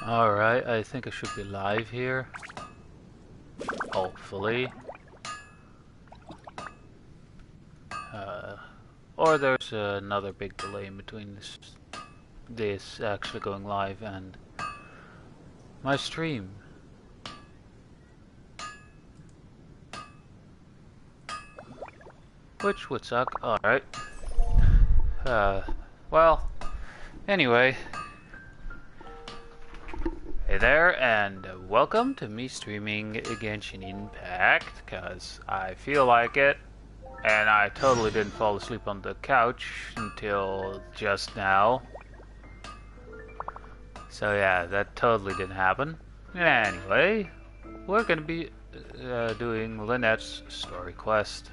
Alright, I think I should be live here. Hopefully. Or there's another big delay in between this actually going live and my stream. Which would suck. Alright. Well, anyway. Hey there, and welcome to me streaming Genshin Impact, because I feel like it, and I totally didn't fall asleep on the couch until just now. So yeah, that totally didn't happen. Anyway, we're gonna be doing Lynette's story quest,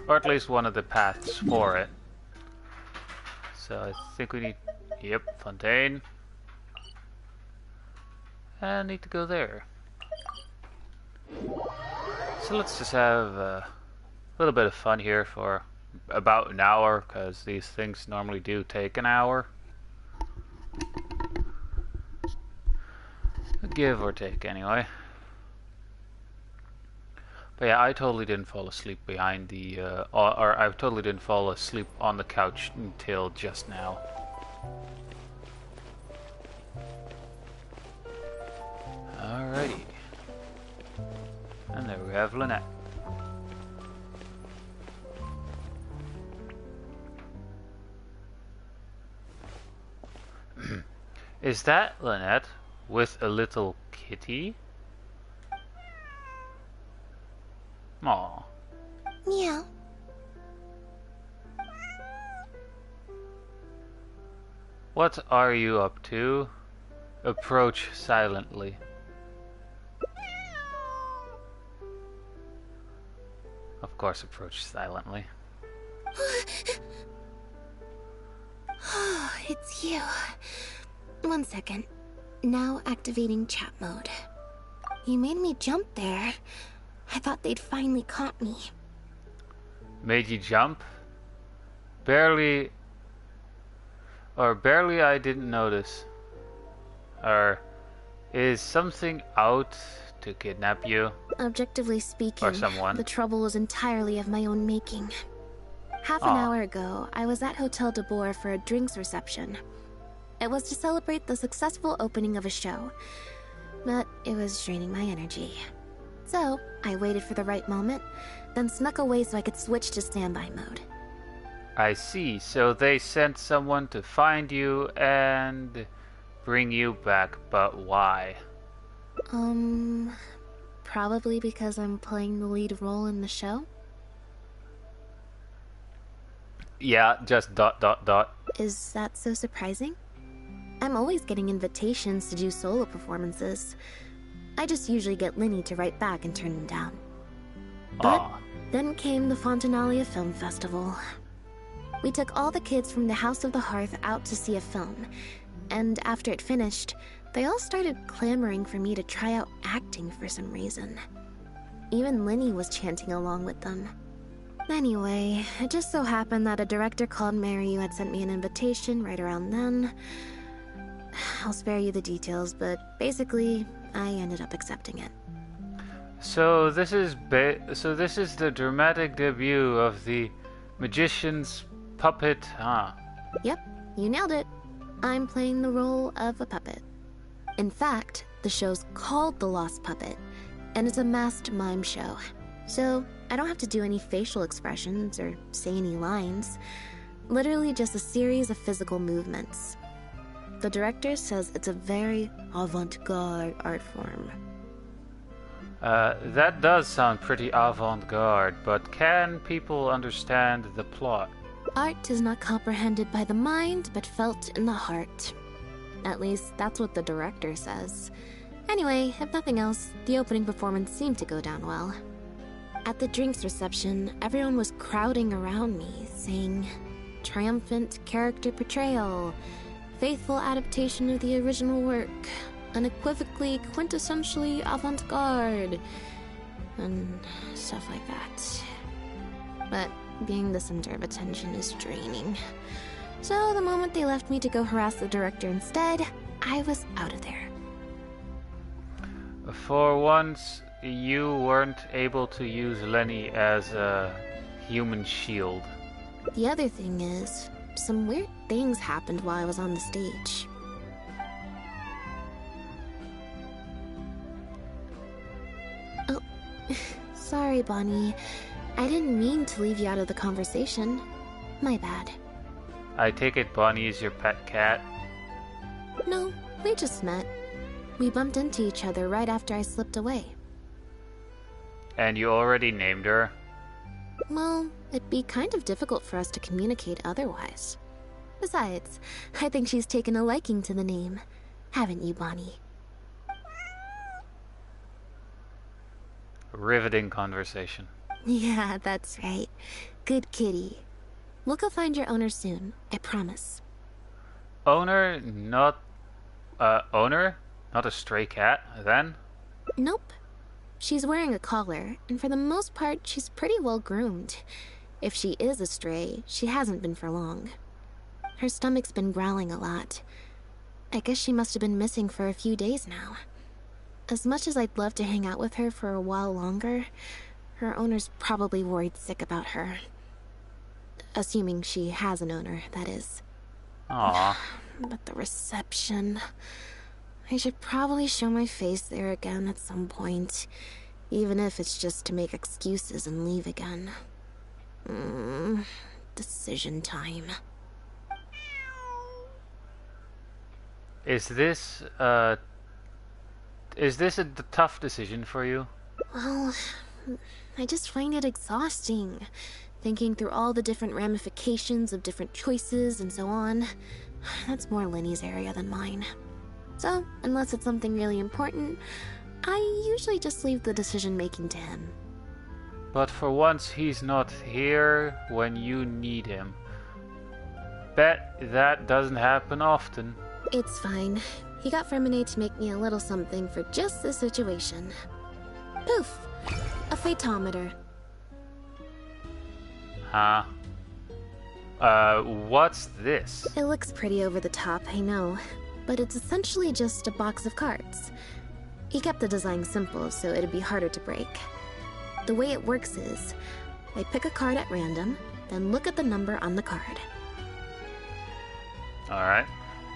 or at least one of the paths for it. So I think we need, yep, Fontaine. I need to go there. So let's just have a little bit of fun here for about an hour, because these things normally do take an hour. Give or take, anyway. But yeah, I totally didn't fall asleep behind the, or I totally didn't fall asleep on the couch until just now. Alrighty. And there we have Lynette. Is that Lynette with a little kitty? Aw. Meow. What are you up to? Approach silently. Of course, approach silently. Oh, it's you. 1 second. Now activating chat mode. You made me jump there. I thought they'd finally caught me. Made you jump? Barely I didn't notice. Or is something out to kidnap you? Objectively speaking, Or someone. the trouble was entirely of my own making. Half an hour ago, I was at Hotel de Boer for a drinks reception. It was to celebrate the successful opening of a show, but it was draining my energy. So, I waited for the right moment, then snuck away so I could switch to standby mode. I see. So they sent someone to find you and bring you back, but why? Probably because I'm playing the lead role in the show? Yeah, just ... Is that so surprising? I'm always getting invitations to do solo performances. I just usually get Linny to write back and turn them down. But then came the Fontanalia Film Festival. We took all the kids from the House of the Hearth out to see a film, and after it finished, they all started clamoring for me to try out acting for some reason. Even Linny was chanting along with them. Anyway, it just so happened that a director called Mariu had sent me an invitation right around then. I'll spare you the details, but basically, I ended up accepting it. So this is the dramatic debut of the magician's puppet, huh? Yep, you nailed it. I'm playing the role of a puppet. In fact, the show's called The Lost Puppet, and it's a masked mime show. So, I don't have to do any facial expressions or say any lines. Literally just a series of physical movements. The director says it's a very avant-garde art form. That does sound pretty avant-garde, but can people understand the plot? Art is not comprehended by the mind, but felt in the heart. At least, that's what the director says. Anyway, if nothing else, the opening performance seemed to go down well. At the drinks reception, everyone was crowding around me, saying, "Triumphant character portrayal, faithful adaptation of the original work, unequivocally, quintessentially avant-garde," and stuff like that. But being the center of attention is draining. So the moment they left me to go harass the director instead, I was out of there. For once, you weren't able to use Lenny as a human shield. The other thing is, some weird things happened while I was on the stage. Oh, sorry, Bonnie. I didn't mean to leave you out of the conversation. My bad. I take it Bonnie is your pet cat? No, we just met. We bumped into each other right after I slipped away. And you already named her? Well, it'd be kind of difficult for us to communicate otherwise. Besides, I think she's taken a liking to the name. Haven't you, Bonnie? Riveting conversation. Yeah, that's right. Good kitty. We'll go find your owner soon, I promise. Owner, not... owner? Not a stray cat, then? Nope. She's wearing a collar, and for the most part, she's pretty well groomed. If she is a stray, she hasn't been for long. Her stomach's been growling a lot. I guess she must have been missing for a few days now. As much as I'd love to hang out with her for a while longer, her owner's probably worried sick about her. Assuming she has an owner, that is. Aww. But the reception... I should probably show my face there again at some point, even if it's just to make excuses and leave again. Decision time. Is this a tough decision for you? Well, I just find it exhausting, thinking through all the different ramifications of different choices and so on. That's more Lenny's area than mine. So, unless it's something really important, I usually just leave the decision-making to him. But for once, he's not here when you need him. Bet that doesn't happen often. It's fine. He got Fermine to make me a little something for just this situation. Poof! A phaetometer. Huh? What's this? It looks pretty over the top, I know. But it's essentially just a box of cards. He kept the design simple, so it'd be harder to break. The way it works is, I pick a card at random, then look at the number on the card. Alright.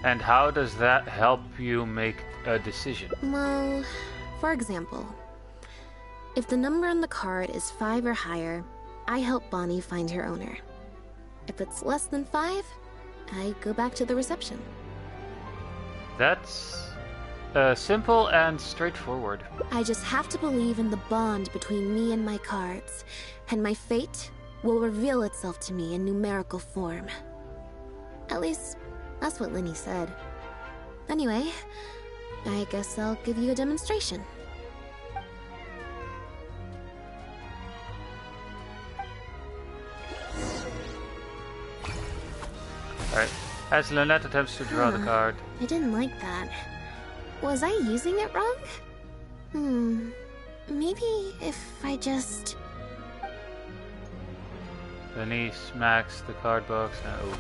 And how does that help you make a decision? Well, for example, if the number on the card is 5 or higher, I help Bonnie find her owner. If it's less than 5, I go back to the reception. That's simple and straightforward. I just have to believe in the bond between me and my cards, and my fate will reveal itself to me in numerical form. At least, that's what Lenny said. Anyway, I guess I'll give you a demonstration. Alright. As Lynette attempts to draw the card. I didn't like that. Was I using it wrong? Maybe if I just... Then he smacks the card box and oh.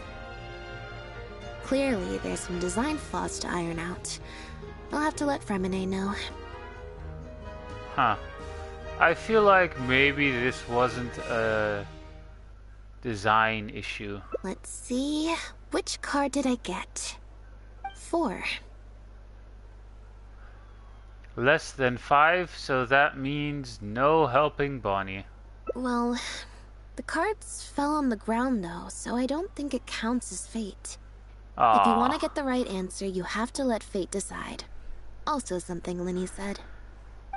Clearly, there's some design flaws to iron out. I'll have to let Fermine know. Huh. I feel like maybe this wasn't a design issue. Let's see... Which card did I get? 4. Less than 5, so that means no helping Bonnie. Well, the cards fell on the ground though, so I don't think it counts as fate. Aww. If you want to get the right answer, you have to let fate decide. Also something Lenny said.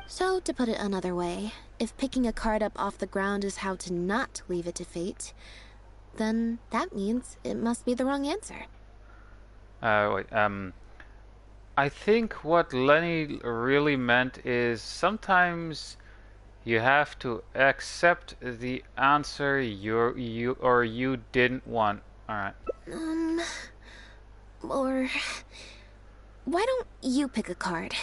So, to put it another way, if picking a card up off the ground is how to not leave it to fate, then that means it must be the wrong answer. I think what Lenny really meant is sometimes you have to accept the answer you didn't want. Alright. Or... Why don't you pick a card?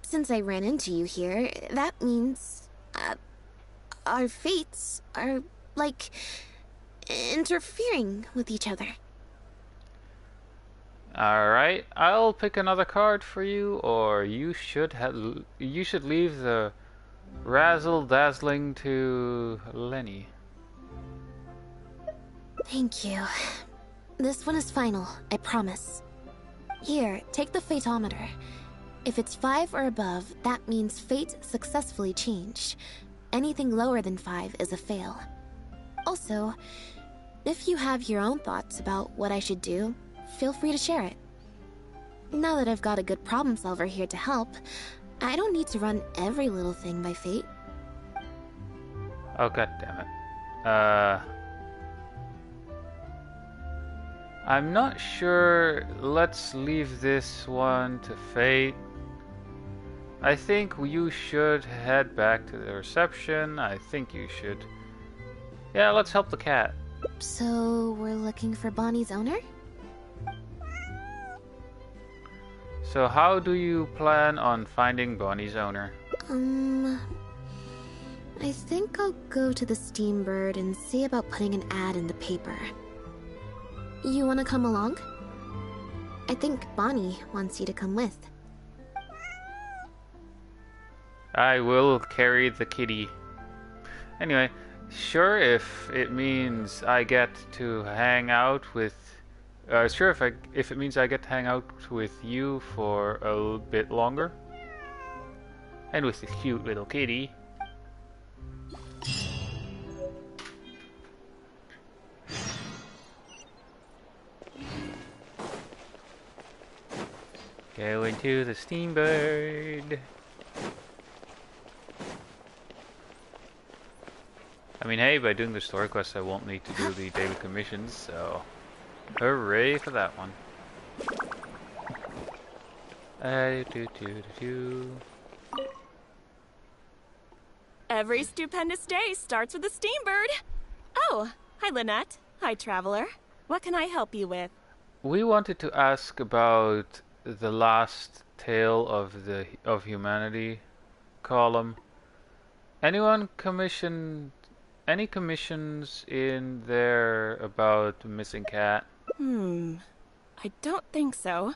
Since I ran into you here, that means... our fates are, like... interfering with each other. Alright, I'll pick another card for you, or you should leave the razzle dazzling to Lenny. Thank you. This one is final, I promise. Here, take the fatometer. If it's 5 or above, that means fate successfully changed. Anything lower than 5 is a fail. Also, if you have your own thoughts about what I should do, feel free to share it. Now that I've got a good problem solver here to help, I don't need to run every little thing by fate. Oh, god damn it. I'm not sure. Let's leave this one to fate. I think you should head back to the reception. I think you should. Yeah, let's help the cat. So, we're looking for Bonnie's owner? So how do you plan on finding Bonnie's owner? I think I'll go to the Steambird and see about putting an ad in the paper. You wanna come along? I think Bonnie wants you to come with. I will carry the kitty. Anyway, sure, if it means I get to hang out with... sure, if it means I get to hang out with you for a bit longer. And with this cute little kitty. Going to the Steambird. I mean, hey, by doing the story quest, I won't need to do the daily commissions, so hooray for that one. Every stupendous day starts with a Steambird. Oh, hi Lynette. Hi Traveler. What can I help you with? We wanted to ask about the last tale of humanity column. Anyone commissioned any commissions in there about the missing cat? I don't think so.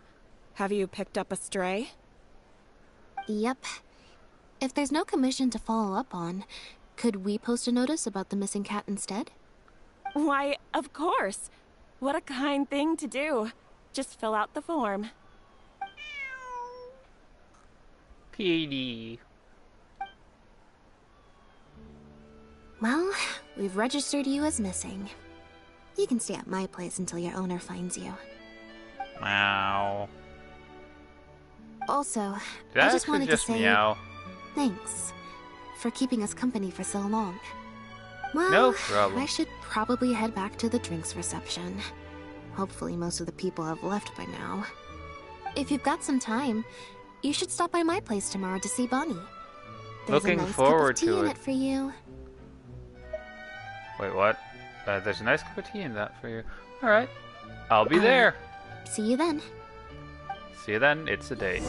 Have you picked up a stray? Yep. If there's no commission to follow up on, could we post a notice about the missing cat instead? Why, of course. What a kind thing to do. Just fill out the form. Kitty. Well, we've registered you as missing. You can stay at my place until your owner finds you. Meow. Also, Did I I just actually wanted to say meow? thanks for keeping us company for so long. Well, No problem. I should probably head back to the drinks reception. Hopefully most of the people have left by now. If you've got some time, you should stop by my place tomorrow to see Bonnie. There's Looking a nice forward cup of tea to in it. it for you. Wait, what? There's a nice cup of tea in that for you. Alright. I'll be there. See you then. See you then. It's a date.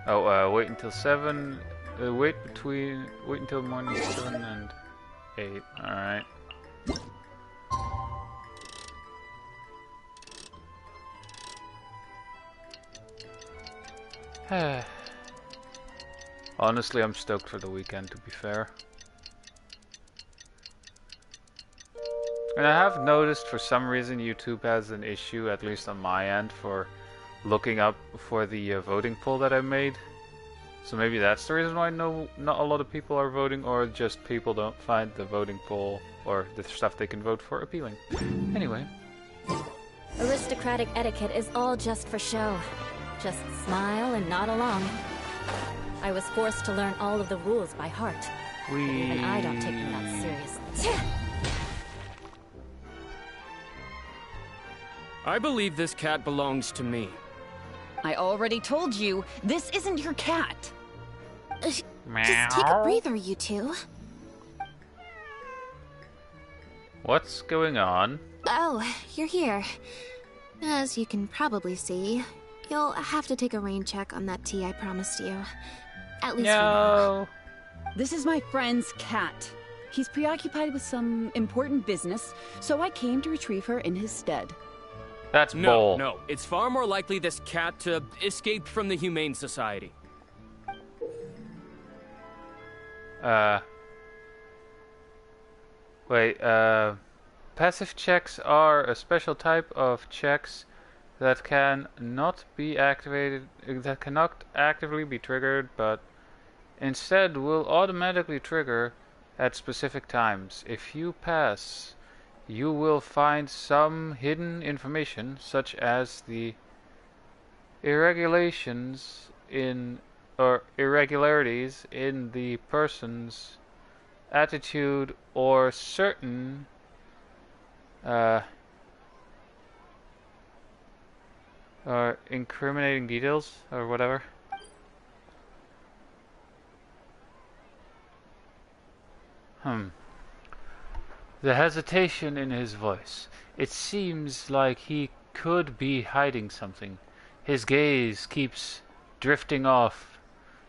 Oh, wait until 7. Wait until morning 7 and 8. Alright. Honestly, I'm stoked for the weekend, to be fair. And I have noticed for some reason YouTube has an issue, at least on my end, for looking up for the voting poll that I made. So maybe that's the reason why not a lot of people are voting, or just people don't find the voting poll or the stuff they can vote for appealing. Anyway. Aristocratic etiquette is all just for show. Just smile and nod along. I was forced to learn all of the rules by heart. Even I don't take them that seriously. I believe this cat belongs to me. I already told you, this isn't your cat. Just take a breather, you two. What's going on? Oh, you're here. As you can probably see, you'll have to take a rain check on that tea I promised you. At least for now. No. This is my friend's cat. He's preoccupied with some important business, so I came to retrieve her in his stead. That's No, bull. no. It's far more likely this cat escaped from the Humane Society. Wait, passive checks are a special type of checks that cannot actively be triggered, but instead will automatically trigger at specific times. If you pass, you will find some hidden information, such as the irregularities in the person's attitude or certain or incriminating details or whatever. The hesitation in his voice. It seems like he could be hiding something. His gaze keeps drifting off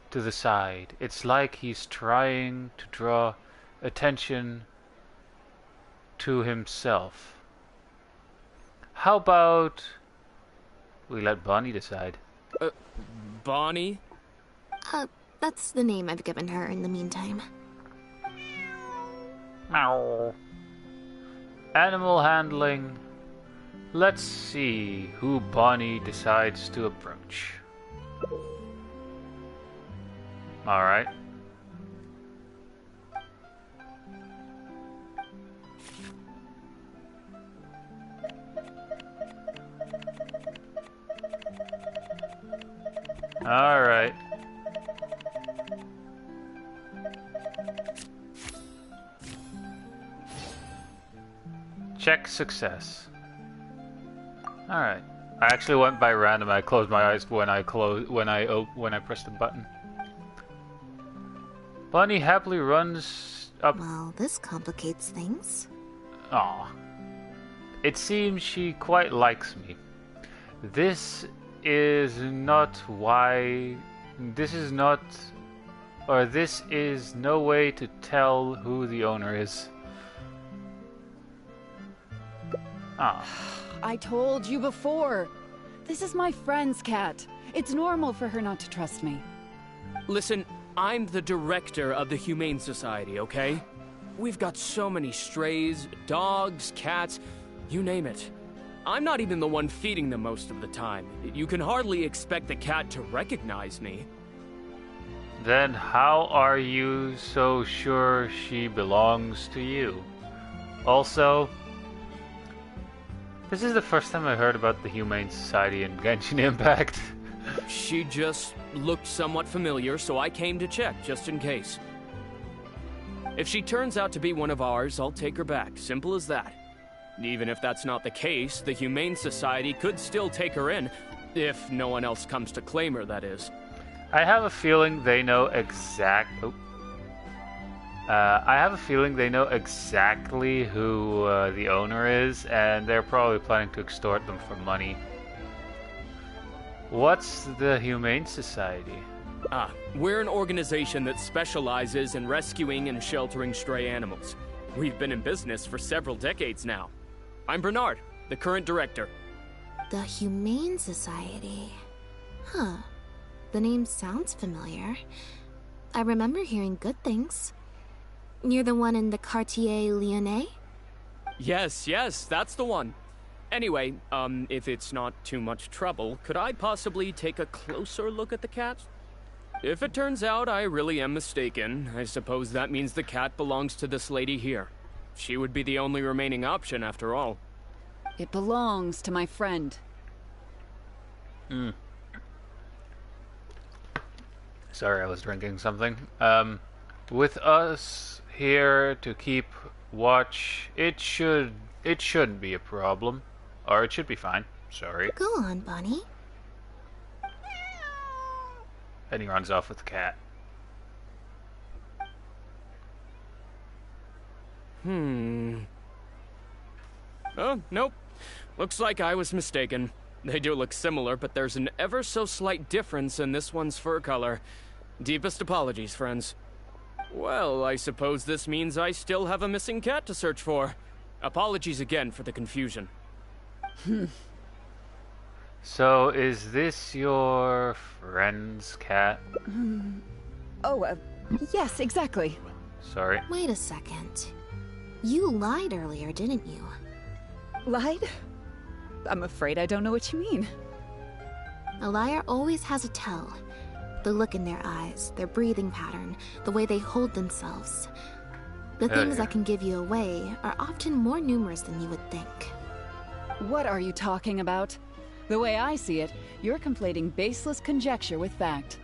to the side. It's like he's trying to draw attention to himself. How about we let Bonnie decide? Bonnie? That's the name I've given her in the meantime. Meow. Animal handling. Let's see who Bonnie decides to approach. Alright. Alright. Check success. Alright. I actually went by random. I closed my eyes when I pressed the button. Bonnie happily runs up. Well, this complicates things. Aw. It seems she quite likes me. This is no way to tell who the owner is. Ah. I told you before. This is my friend's cat. It's normal for her not to trust me. Listen, I'm the director of the Humane Society, okay? We've got so many strays, dogs, cats, you name it. I'm not even the one feeding them most of the time. You can hardly expect the cat to recognize me. Then how are you so sure she belongs to you? Also, this is the first time I heard about the Humane Society in Genshin Impact. She just looked somewhat familiar, so I came to check, just in case. If she turns out to be one of ours, I'll take her back. Simple as that. Even if that's not the case, the Humane Society could still take her in, if no one else comes to claim her, that is. I have a feeling they know exactly who the owner is, and they're probably planning to extort them for money. What's the Humane Society? We're an organization that specializes in rescuing and sheltering stray animals. We've been in business for several decades now. I'm Bernard, the current director. The Humane Society. Huh. The name sounds familiar. I remember hearing good things. You're the one in the Quartier Lyonnais? Yes, that's the one. Anyway, if it's not too much trouble, could I possibly take a closer look at the cat? If it turns out I really am mistaken, I suppose that means the cat belongs to this lady here. She would be the only remaining option after all. It belongs to my friend. Sorry, I was drinking something. With us here to keep watch, it shouldn't be a problem. Or it should be fine. Sorry. Go on, Bonnie. And he runs off with the cat. Oh, nope. Looks like I was mistaken. They do look similar, but there's an ever so slight difference in this one's fur color. Deepest apologies, friends. Well, I suppose this means I still have a missing cat to search for. Apologies again for the confusion. So, is this your friend's cat? Oh, yes, exactly. Sorry. Wait a second. You lied earlier, didn't you? Lied? I'm afraid I don't know what you mean. A liar always has a tell. The look in their eyes, their breathing pattern, the way they hold themselves. The things that can give you away are often more numerous than you would think. What are you talking about? The way I see it, you're conflating baseless conjecture with fact.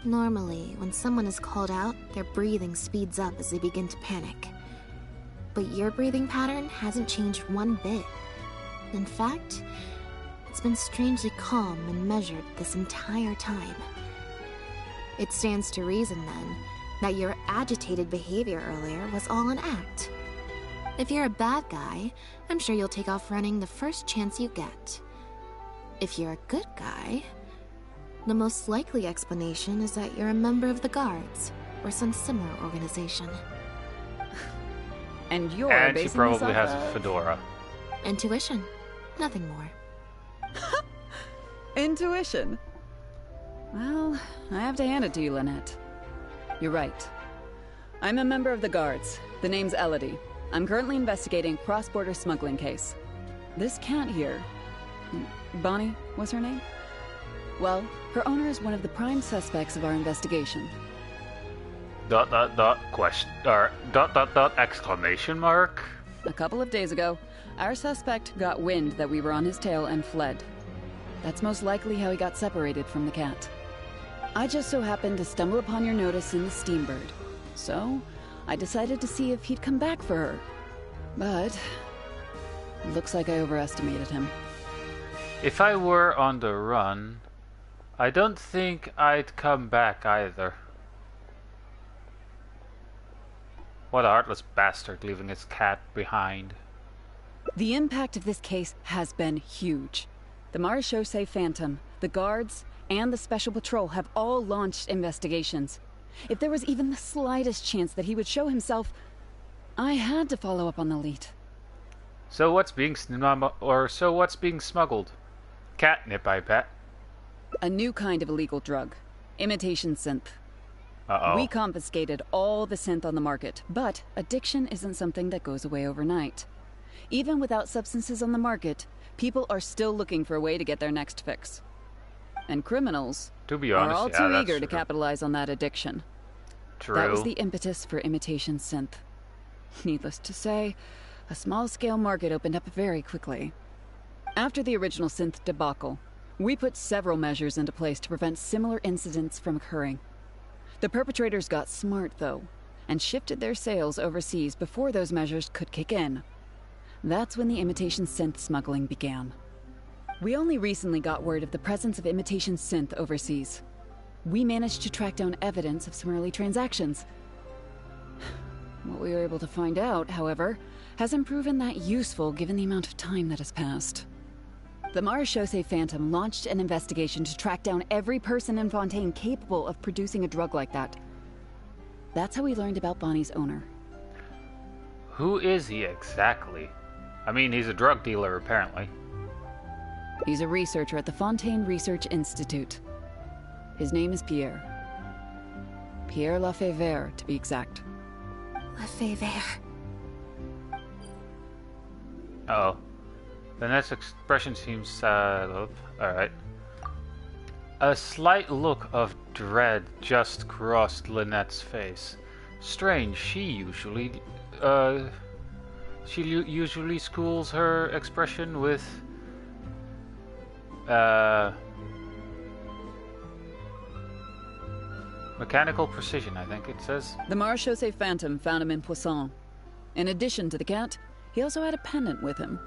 Normally, when someone is called out, their breathing speeds up as they begin to panic. But your breathing pattern hasn't changed one bit. In fact, it's been strangely calm and measured this entire time. It stands to reason, then, that your agitated behavior earlier was all an act. If you're a bad guy, I'm sure you'll take off running the first chance you get. If you're a good guy, the most likely explanation is that you're a member of the Guards, or some similar organization. And you're And she basing probably this has off a of fedora. Intuition. Nothing more. intuition. Well, I have to hand it to you, Lynette. You're right. I'm a member of the Guards. The name's Elodie. I'm currently investigating a cross-border smuggling case. This cat here... Bonnie was her name? Well, her owner is one of the prime suspects of our investigation. ... Question, or ... exclamation mark? A couple of days ago, our suspect got wind that we were on his tail and fled. That's most likely how he got separated from the cat. I just so happened to stumble upon your notice in the Steambird. So, I decided to see if he'd come back for her. But... looks like I overestimated him. If I were on the run, I don't think I'd come back either. What a heartless bastard leaving his cat behind. The impact of this case has been huge. The Marechaussee Phantom, the Guards, and the Special Patrol have all launched investigations. If there was even the slightest chance that he would show himself, I had to follow up on the lead. So what's being smuggled? Catnip, I bet. A new kind of illegal drug. Imitation synth. Uh-oh. We confiscated all the synth on the market, but addiction isn't something that goes away overnight. Even without substances on the market, people are still looking for a way to get their next fix. And criminals To be are honest, all yeah, too that's eager to true. capitalize on that addiction. True. That was the impetus for imitation synth. Needless to say, a small-scale market opened up very quickly. After the original synth debacle, we put several measures into place to prevent similar incidents from occurring. The perpetrators got smart, though, and shifted their sales overseas before those measures could kick in. That's when the imitation synth smuggling began. We only recently got word of the presence of imitation synth overseas. We managed to track down evidence of some early transactions. What we were able to find out, however, hasn't proven that useful given the amount of time that has passed. The Marechaussee Phantom launched an investigation to track down every person in Fontaine capable of producing a drug like that. That's how we learned about Bonnie's owner. Who is he exactly? I mean, he's a drug dealer, apparently. He's a researcher at the Fontaine Research Institute. His name is Pierre. Pierre Lafayette, to be exact. Lefebvre. Uh-oh. The next expression seems sad. Alright. A slight look of dread just crossed Lynette's face. Strange, she usually schools her expression with mechanical precision, I think it says. The Marechaussee Phantom found him in Poisson. In addition to the cat, he also had a pendant with him.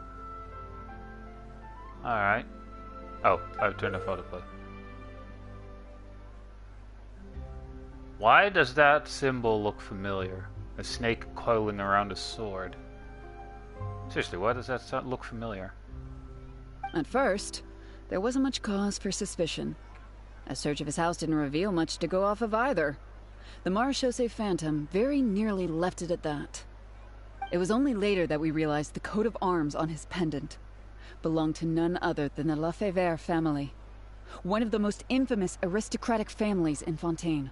Alright. Oh, I've turned the photo play. Why does that symbol look familiar? A snake coiling around a sword. Seriously, why does that look familiar? At first, there wasn't much cause for suspicion. A search of his house didn't reveal much to go off of either. The Marechaussee Phantom very nearly left it at that. It was only later that we realized the coat of arms on his pendant belonged to none other than the Lefebvre family, one of the most infamous aristocratic families in Fontaine.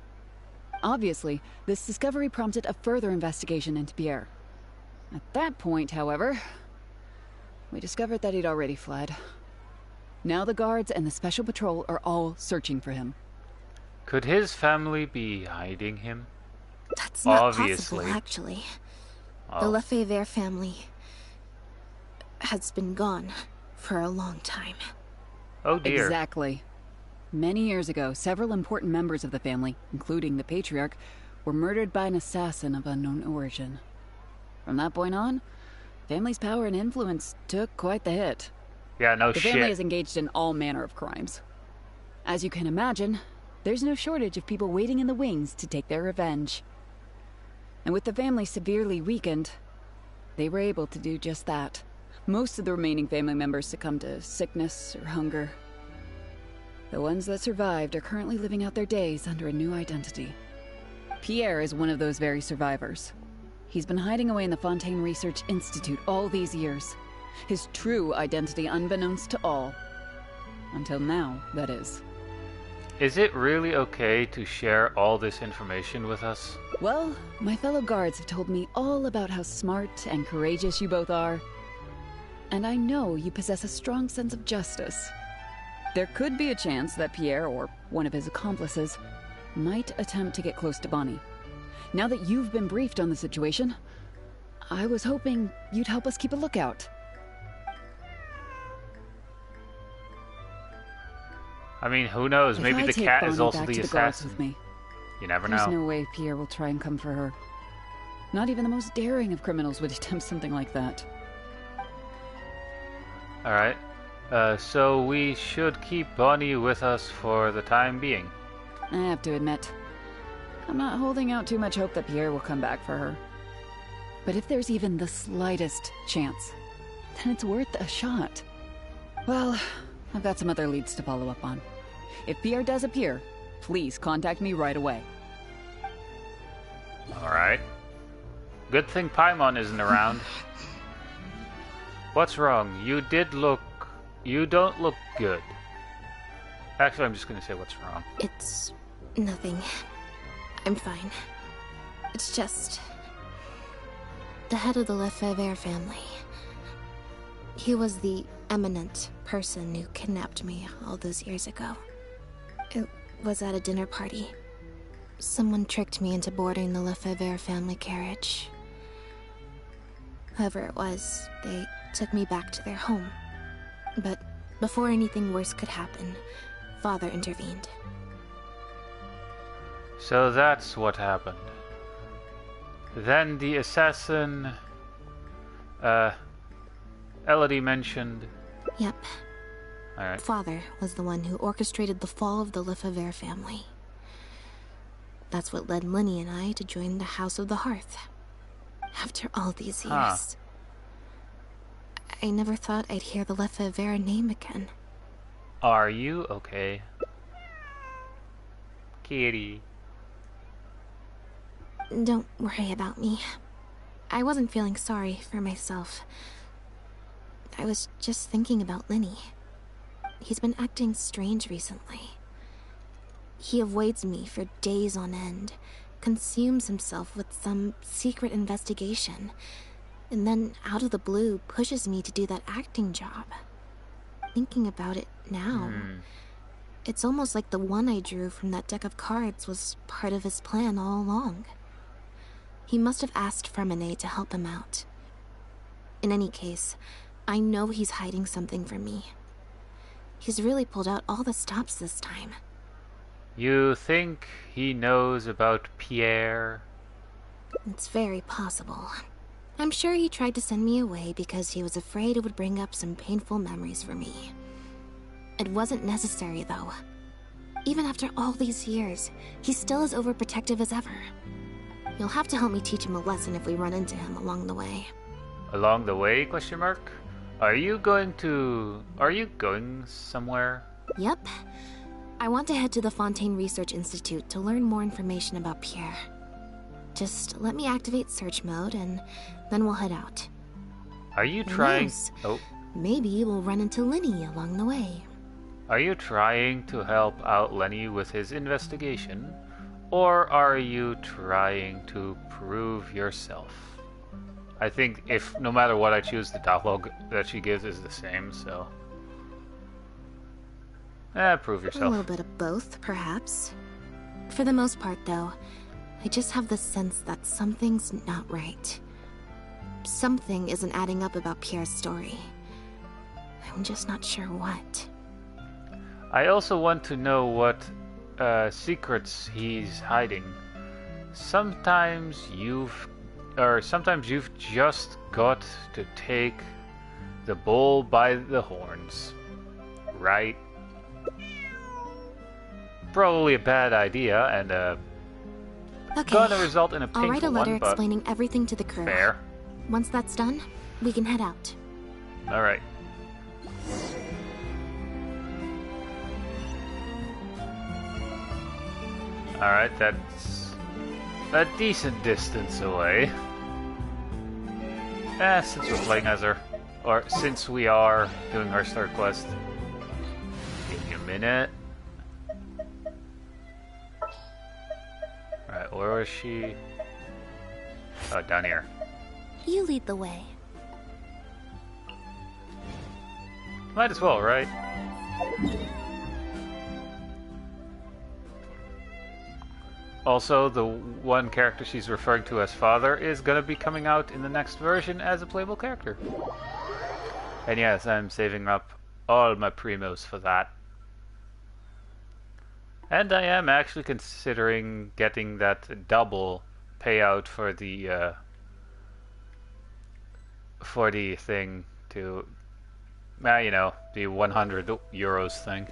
Obviously, this discovery prompted a further investigation into Pierre. At that point, however, we discovered that he'd already fled. Now the guards and the Special Patrol are all searching for him. Could his family be hiding him? That's not Obviously. possible, actually. Oh. The Lefebvre family has been gone for a long time. Oh dear. Exactly. Many years ago, several important members of the family, including the Patriarch, were murdered by an assassin of unknown origin. From that point on, family's power and influence took quite the hit. Yeah, no The shit. family is engaged in all manner of crimes. As you can imagine, there's no shortage of people waiting in the wings to take their revenge. And with the family severely weakened, they were able to do just that. Most of the remaining family members succumbed to sickness or hunger. The ones that survived are currently living out their days under a new identity. Pierre is one of those very survivors. He's been hiding away in the Fontaine Research Institute all these years. His true identity unbeknownst to all. Until now, that is. Is it really okay to share all this information with us? Well, my fellow guards have told me all about how smart and courageous you both are. And I know you possess a strong sense of justice. There could be a chance that Pierre, or one of his accomplices, might attempt to get close to Bonnie. Now that you've been briefed on the situation, I was hoping you'd help us keep a lookout. I mean, who knows? Maybe the cat is also the assassin. With me, You never there's know. no way Pierre will try and come for her. Not even the most daring of criminals would attempt something like that. Alright. So we should keep Bonnie with us for the time being. I have to admit, I'm not holding out too much hope that Pierre will come back for her. But if there's even the slightest chance, then it's worth a shot. Well, I've got some other leads to follow up on. If Pierre does appear, please contact me right away. Alright. Good thing Paimon isn't around. What's wrong? You don't look good. Actually, I'm just gonna say what's wrong. It's nothing. I'm fine. It's just the head of the Lefebvre family. He was the eminent person who kidnapped me all those years ago. It was at a dinner party. Someone tricked me into boarding the Lefebvre family carriage. Whoever it was, they took me back to their home. But before anything worse could happen, Father intervened. So that's what happened. Then the assassin... Elodie mentioned... Yep. Alright. Father was the one who orchestrated the fall of the Lefebvre family. That's what led Lenny and I to join the House of the Hearth. After all these years. I never thought I'd hear the Lefebvre name again. Are you okay? Kitty. Don't worry about me. I wasn't feeling sorry for myself. I was just thinking about Lenny. He's been acting strange recently. He avoids me for days on end, consumes himself with some secret investigation, and then out of the blue pushes me to do that acting job. Thinking about it now, it's almost like the one I drew from that deck of cards was part of his plan all along. He must have asked Fremine to help him out. In any case, I know he's hiding something from me. He's really pulled out all the stops this time. You think he knows about Pierre? It's very possible. I'm sure he tried to send me away because he was afraid it would bring up some painful memories for me. It wasn't necessary, though. Even after all these years, he's still as overprotective as ever. You'll have to help me teach him a lesson if we run into him along the way. Along the way, question mark? Are you going somewhere? Yep. I want to head to the Fontaine Research Institute to learn more information about Pierre. Just let me activate search mode and then we'll head out. Are you Who trying... knows? Oh. Maybe we'll run into Lenny along the way. Are you trying to help out Lenny with his investigation? Or are you trying to prove yourself? I think if no matter what I choose, the dialogue that she gives is the same, so... prove A yourself. little bit of both, perhaps. For the most part, though, I just have the sense that something's not right. Something isn't adding up about Pierre's story. I'm just not sure what. I also want to know what secrets he's hiding. Sometimes you've just got to take the bull by the horns, right? Probably a bad idea, and gonna result in a painful I'll write a letter one, but explaining everything to the crew. fair. Once that's done, we can head out. All right. All right, that's a decent distance away. Since we're playing as her, or since we are doing our start quest. Give me a minute. Alright, where was she? Oh, down here. You lead the way. Might as well, right? Also, the one character she's referring to as father is gonna be coming out in the next version as a playable character. And yes, I'm saving up all my primos for that. And I am actually considering getting that double payout for the thing to, you know, the 100 euros thing.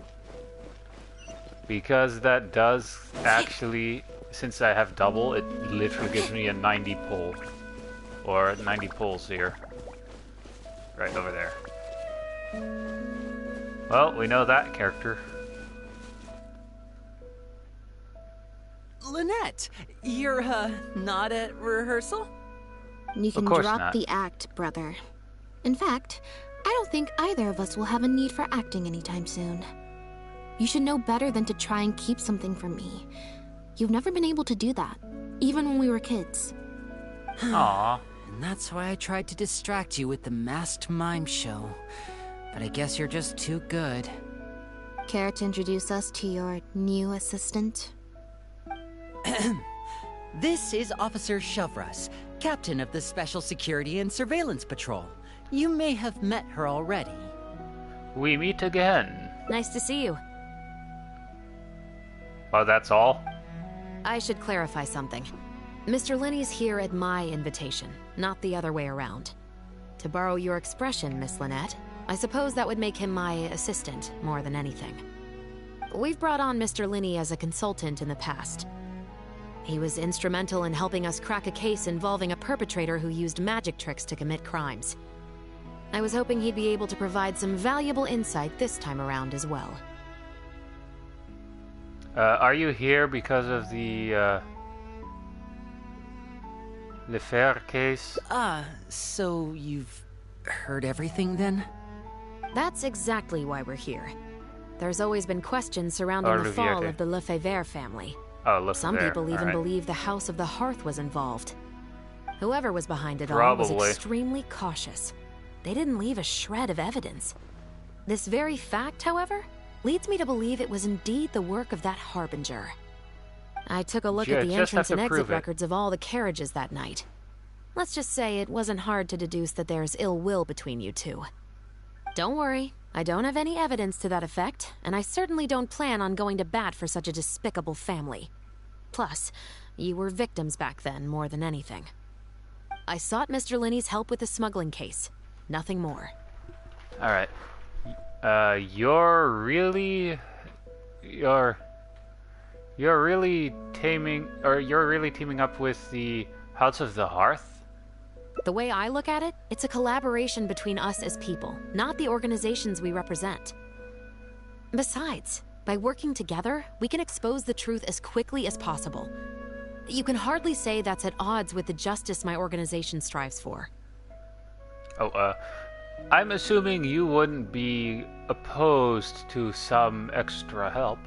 Because that does actually, since I have double, it literally gives me a 90 pull. Or 90 pulls here. Right over there. Well, we know that character. Lynette, you're, not at rehearsal? You can Of course drop not. the act, brother. In fact, I don't think either of us will have a need for acting anytime soon. You should know better than to try and keep something from me. You've never been able to do that, even when we were kids. Aww. And that's why I tried to distract you with the masked mime show. But I guess you're just too good. Care to introduce us to your new assistant? This is Officer Shovras, captain of the Special Security and Surveillance Patrol. You may have met her already. We meet again. Nice to see you. Oh, that's all? I should clarify something. Mr. Lenny's here at my invitation, not the other way around. To borrow your expression, Miss Lynette, I suppose that would make him my assistant more than anything. We've brought on Mr. Lenny as a consultant in the past. He was instrumental in helping us crack a case involving a perpetrator who used magic tricks to commit crimes. I was hoping he'd be able to provide some valuable insight this time around as well. Are you here because of the Lefer case? So you've heard everything then? That's exactly why we're here. There's always been questions surrounding the fall of the Lefebvre family. Oh, look Some there. people even Alright. believe the House of the Hearth was involved. Whoever was behind it all Probably. was extremely cautious. They didn't leave a shred of evidence. This very fact, however, leads me to believe it was indeed the work of that Harbinger. I took a look at the Just have entrance to and exit prove it. records of all the carriages that night. Let's just say it wasn't hard to deduce that there's ill will between you two. Don't worry, I don't have any evidence to that effect, and I certainly don't plan on going to bat for such a despicable family. Plus, you were victims back then more than anything. I sought Mr. Lenny's help with the smuggling case. Nothing more. Alright. You're really teaming up with the House of the Hearth? The way I look at it, it's a collaboration between us as people, not the organizations we represent. Besides, By working together, we can expose the truth as quickly as possible. You can hardly say that's at odds with the justice my organization strives for. Oh, I'm assuming you wouldn't be opposed to some extra help.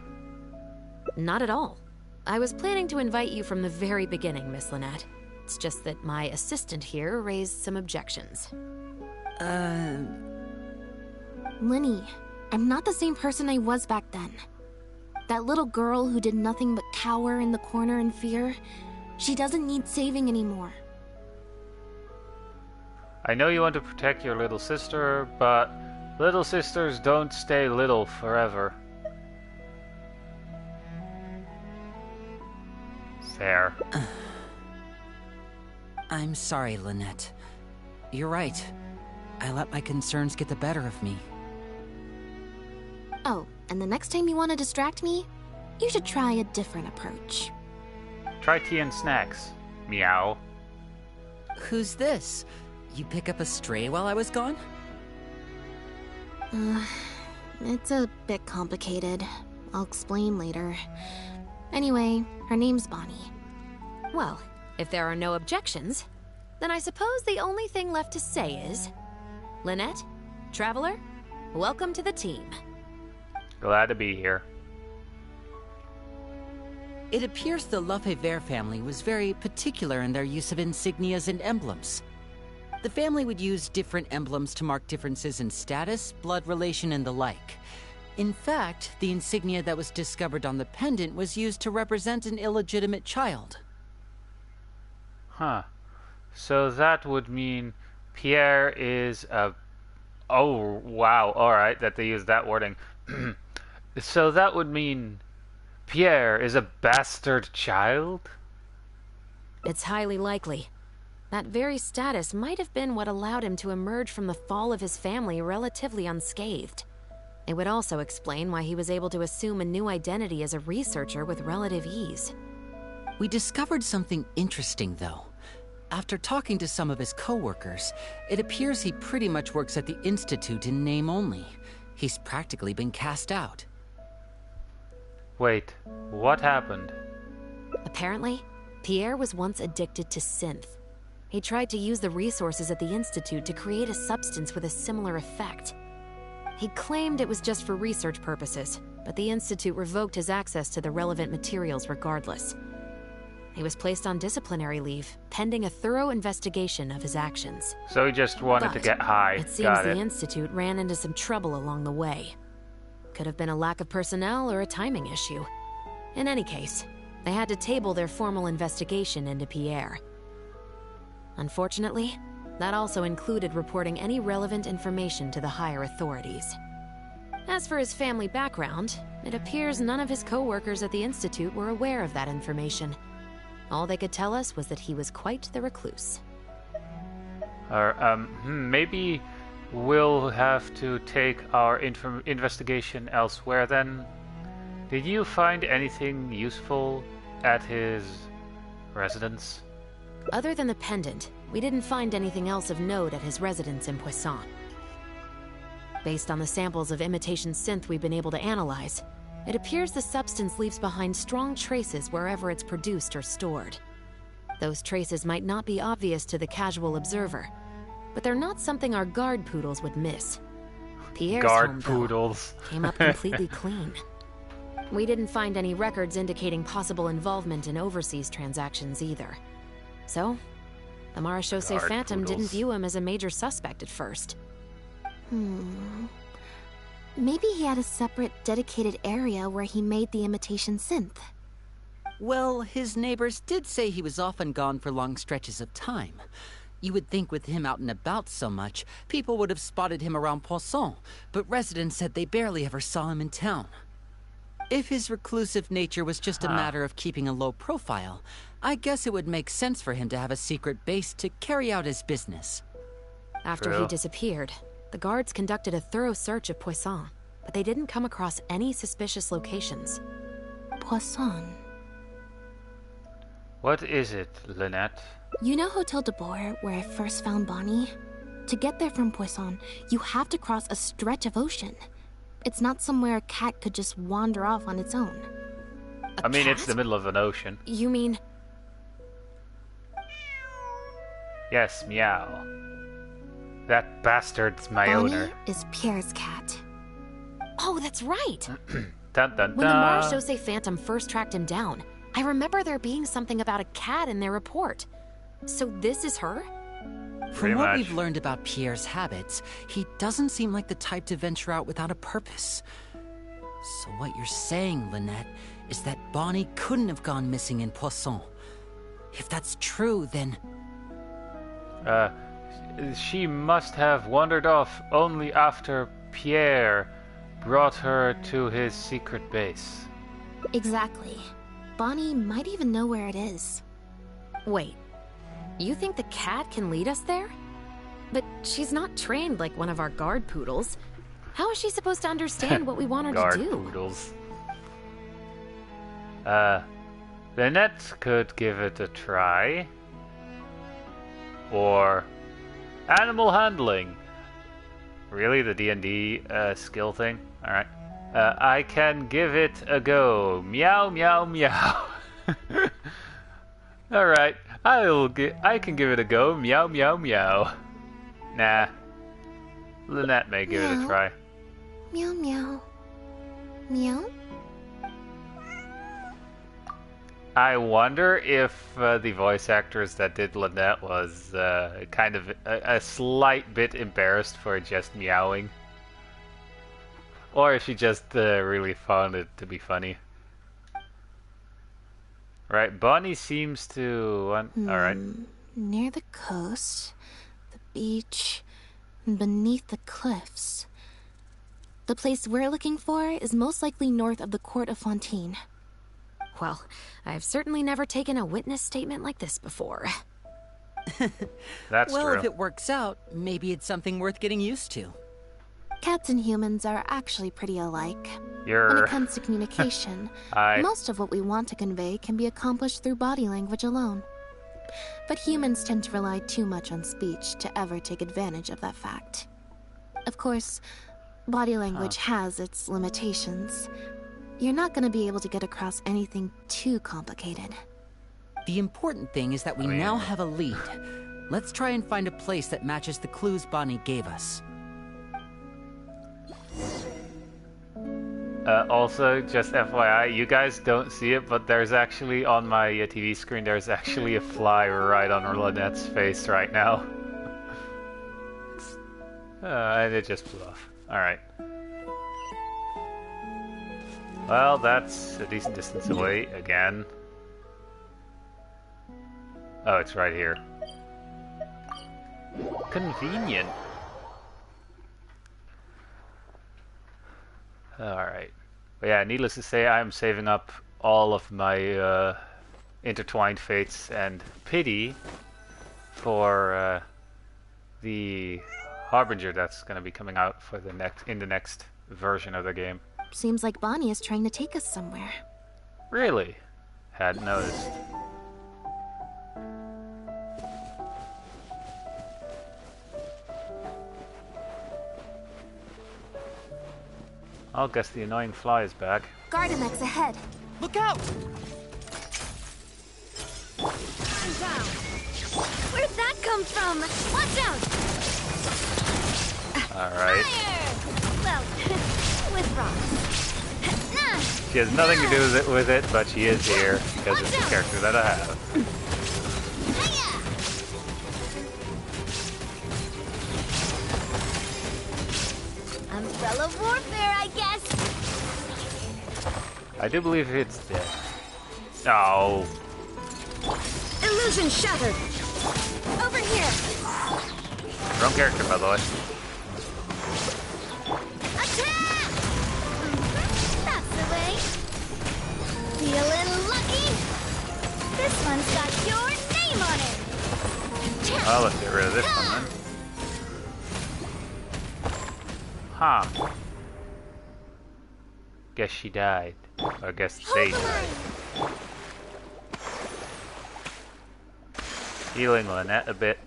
Not at all. I was planning to invite you from the very beginning, Miss Lynette. It's just that my assistant here raised some objections. Linny, I'm not the same person I was back then. That little girl who did nothing but cower in the corner in fear, she doesn't need saving anymore. I know you want to protect your little sister, but little sisters don't stay little forever. Fair. I'm sorry, Lynette. You're right. I let my concerns get the better of me. Oh, and the next time you want to distract me, you should try a different approach. Try tea and snacks. Meow. Who's this? You pick up a stray while I was gone? It's a bit complicated. I'll explain later. Anyway, her name's Bonnie. Well, if there are no objections, then I suppose the only thing left to say is... Lynette, Traveler, welcome to the team. Glad to be here. It appears the Lefebvre family was very particular in their use of insignias and emblems. The family would use different emblems to mark differences in status, blood relation, and the like. In fact, the insignia that was discovered on the pendant was used to represent an illegitimate child. Huh. So that would mean Pierre is a... Oh, wow. Alright, that they use that wording. So that would mean Pierre is a bastard child? It's highly likely. That very status might have been what allowed him to emerge from the fall of his family relatively unscathed. It would also explain why he was able to assume a new identity as a researcher with relative ease. We discovered something interesting, though. After talking to some of his co-workers, it appears he pretty much works at the Institute in name only. He's practically been cast out. Wait, what happened? Apparently, Pierre was once addicted to synth. He tried to use the resources at the Institute to create a substance with a similar effect. He claimed it was just for research purposes, but the Institute revoked his access to the relevant materials regardless. He was placed on disciplinary leave, pending a thorough investigation of his actions. So he just wanted to get high. It seems the Institute ran into some trouble along the way. Could have been a lack of personnel or a timing issue. In any case, they had to table their formal investigation into Pierre. Unfortunately, that also included reporting any relevant information to the higher authorities. As for his family background, it appears none of his co-workers at the Institute were aware of that information. All they could tell us was that he was quite the recluse. Maybe we'll have to take our investigation elsewhere then. Did you find anything useful at his residence? Other than the pendant, we didn't find anything else of note at his residence in Poisson. Based on the samples of imitation synth we've been able to analyze, it appears the substance leaves behind strong traces wherever it's produced or stored. Those traces might not be obvious to the casual observer, but they're not something our guard poodles would miss. Pierre's home, though, came up completely clean. We didn't find any records indicating possible involvement in overseas transactions either. So, the Marechaussee Phantom didn't view him as a major suspect at first. Maybe he had a separate, dedicated area where he made the imitation synth. Well, his neighbors did say he was often gone for long stretches of time. You would think with him out and about so much, people would have spotted him around Poisson, but residents said they barely ever saw him in town. If his reclusive nature was just a matter of keeping a low profile, I guess it would make sense for him to have a secret base to carry out his business. After he disappeared, the guards conducted a thorough search of Poisson, but they didn't come across any suspicious locations. Poisson. What is it, Lynette? You know Hotel de Boer, where I first found Bonnie? To get there from Poisson, you have to cross a stretch of ocean. It's not somewhere a cat could just wander off on its own. I mean, it's the middle of an ocean. You mean... Yes, meow. That bastard's my Bonnie owner. is Pierre's cat. Oh, that's right! Dun dun dun. When the Marechaussee Phantom first tracked him down, I remember there being something about a cat in their report. So this is her? Pretty From what much. we've learned about Pierre's habits, he doesn't seem like the type to venture out without a purpose. So what you're saying, Lynette, is that Bonnie couldn't have gone missing in Poisson. If that's true, then... She must have wandered off only after Pierre brought her to his secret base. Exactly. Bonnie might even know where it is. Wait, you think the cat can lead us there? But she's not trained like one of our guard poodles. How is she supposed to understand what we want her Guard to do? poodles. Lynette could give it a try. Or animal handling. Really, the D&D skill thing? Alright. I can give it a go. Meow, meow, meow. Alright, I can give it a go. Meow, meow, meow. Nah. Lynette may give it a Meow. try. Meow meow. Meow? I wonder if the voice actors that did Lynette was kind of a slight bit embarrassed for just meowing. Or if she just really found it to be funny. Right, Bonnie seems to... Alright. Near the coast, the beach, and beneath the cliffs. The place we're looking for is most likely north of the Court of Fontaine. Well, I've certainly never taken a witness statement like this before. That's well, true. if it works out, maybe it's something worth getting used to. Cats and humans are actually pretty alike. When You're... it comes to communication, I... most of what we want to convey can be accomplished through body language alone. But humans tend to rely too much on speech to ever take advantage of that fact. Of course, body language has its limitations. You're not going to be able to get across anything too complicated. The important thing is that we now have a lead. Let's try and find a place that matches the clues Bonnie gave us. Also, just FYI, you guys don't see it, but there's actually, on my TV screen, there's actually a fly right on Lynette's face right now. And it just flew off. Alright. Well, that's a decent distance away, again. Oh, it's right here. Convenient. Alright. But yeah, needless to say, I'm saving up all of my intertwined fates and pity for the Harbinger that's going to be coming out for the next version of the game. Seems like Bonnie is trying to take us somewhere. Really? Hadn't noticed. I'll guess the annoying fly is back. Gardamex ahead. Look out! Where'd that come from? Watch out! Alright. Fire! Well, with rocks. She has nothing to do with it, but she is here because it's the character that I have. Umbrella warfare, I guess. I do believe it's dead. Oh. Illusion shattered. Over here. Wrong character, by the way. Attack! That's the way. Feeling lucky? This one's got your name on it. Well, let's get rid of this one then. Huh. Guess she died. Or I guess they died. Healing Lynette a bit.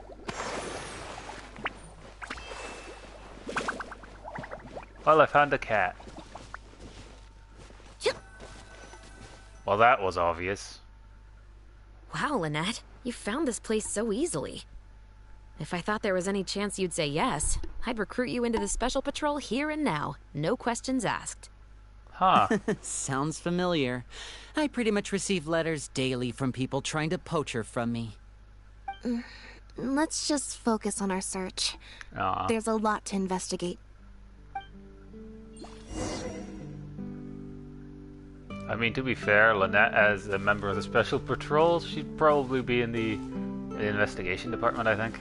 Well, I found a cat. Well, that was obvious. Wow, Lynette, you found this place so easily. If I thought there was any chance you'd say yes, I'd recruit you into the Special Patrol here and now. No questions asked. Huh. Sounds familiar. I pretty much receive letters daily from people trying to poach her from me. Let's just focus on our search. There's a lot to investigate. I mean, to be fair, Lynette, as a member of the Special Patrol, she'd probably be in the investigation department, I think.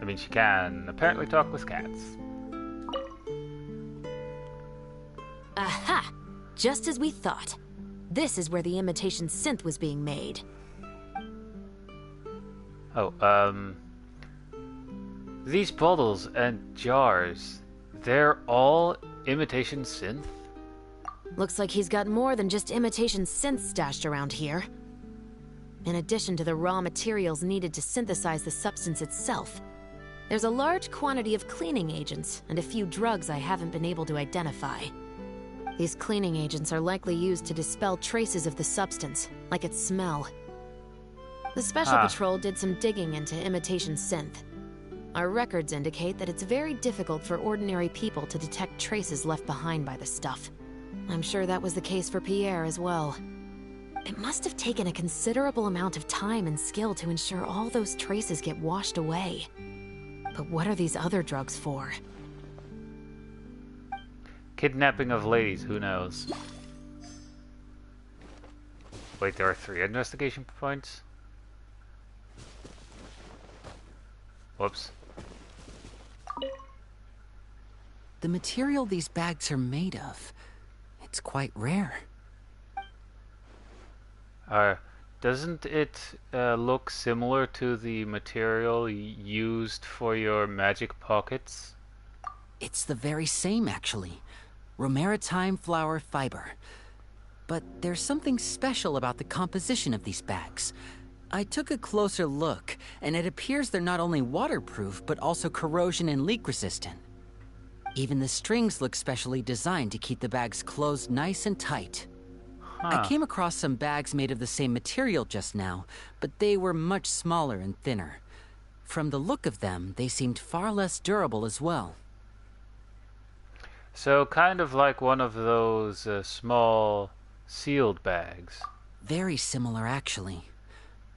I mean, she can apparently talk with cats. Aha! Just as we thought. This is where the imitation synth was being made. Oh, these bottles and jars, they're all imitation synth? Looks like he's got more than just imitation synth stashed around here. In addition to the raw materials needed to synthesize the substance itself, there's a large quantity of cleaning agents and a few drugs I haven't been able to identify. These cleaning agents are likely used to dispel traces of the substance, like its smell. The Special Patrol did some digging into imitation synth. Our records indicate that it's very difficult for ordinary people to detect traces left behind by the stuff. I'm sure that was the case for Pierre as well. It must have taken a considerable amount of time and skill to ensure all those traces get washed away. But what are these other drugs for? Kidnapping of ladies, who knows? Wait, there are 3 investigation points? Whoops. The material these bags are made of, it's quite rare. Doesn't it look similar to the material used for your magic pockets? It's the very same, actually. Romaritime flower fiber. But there's something special about the composition of these bags. I took a closer look, and it appears they're not only waterproof, but also corrosion and leak resistant. Even the strings look specially designed to keep the bags closed nice and tight. I came across some bags made of the same material just now, but they were much smaller and thinner. From the look of them, they seemed far less durable as well. So kind of like one of those small sealed bags. Very similar, actually.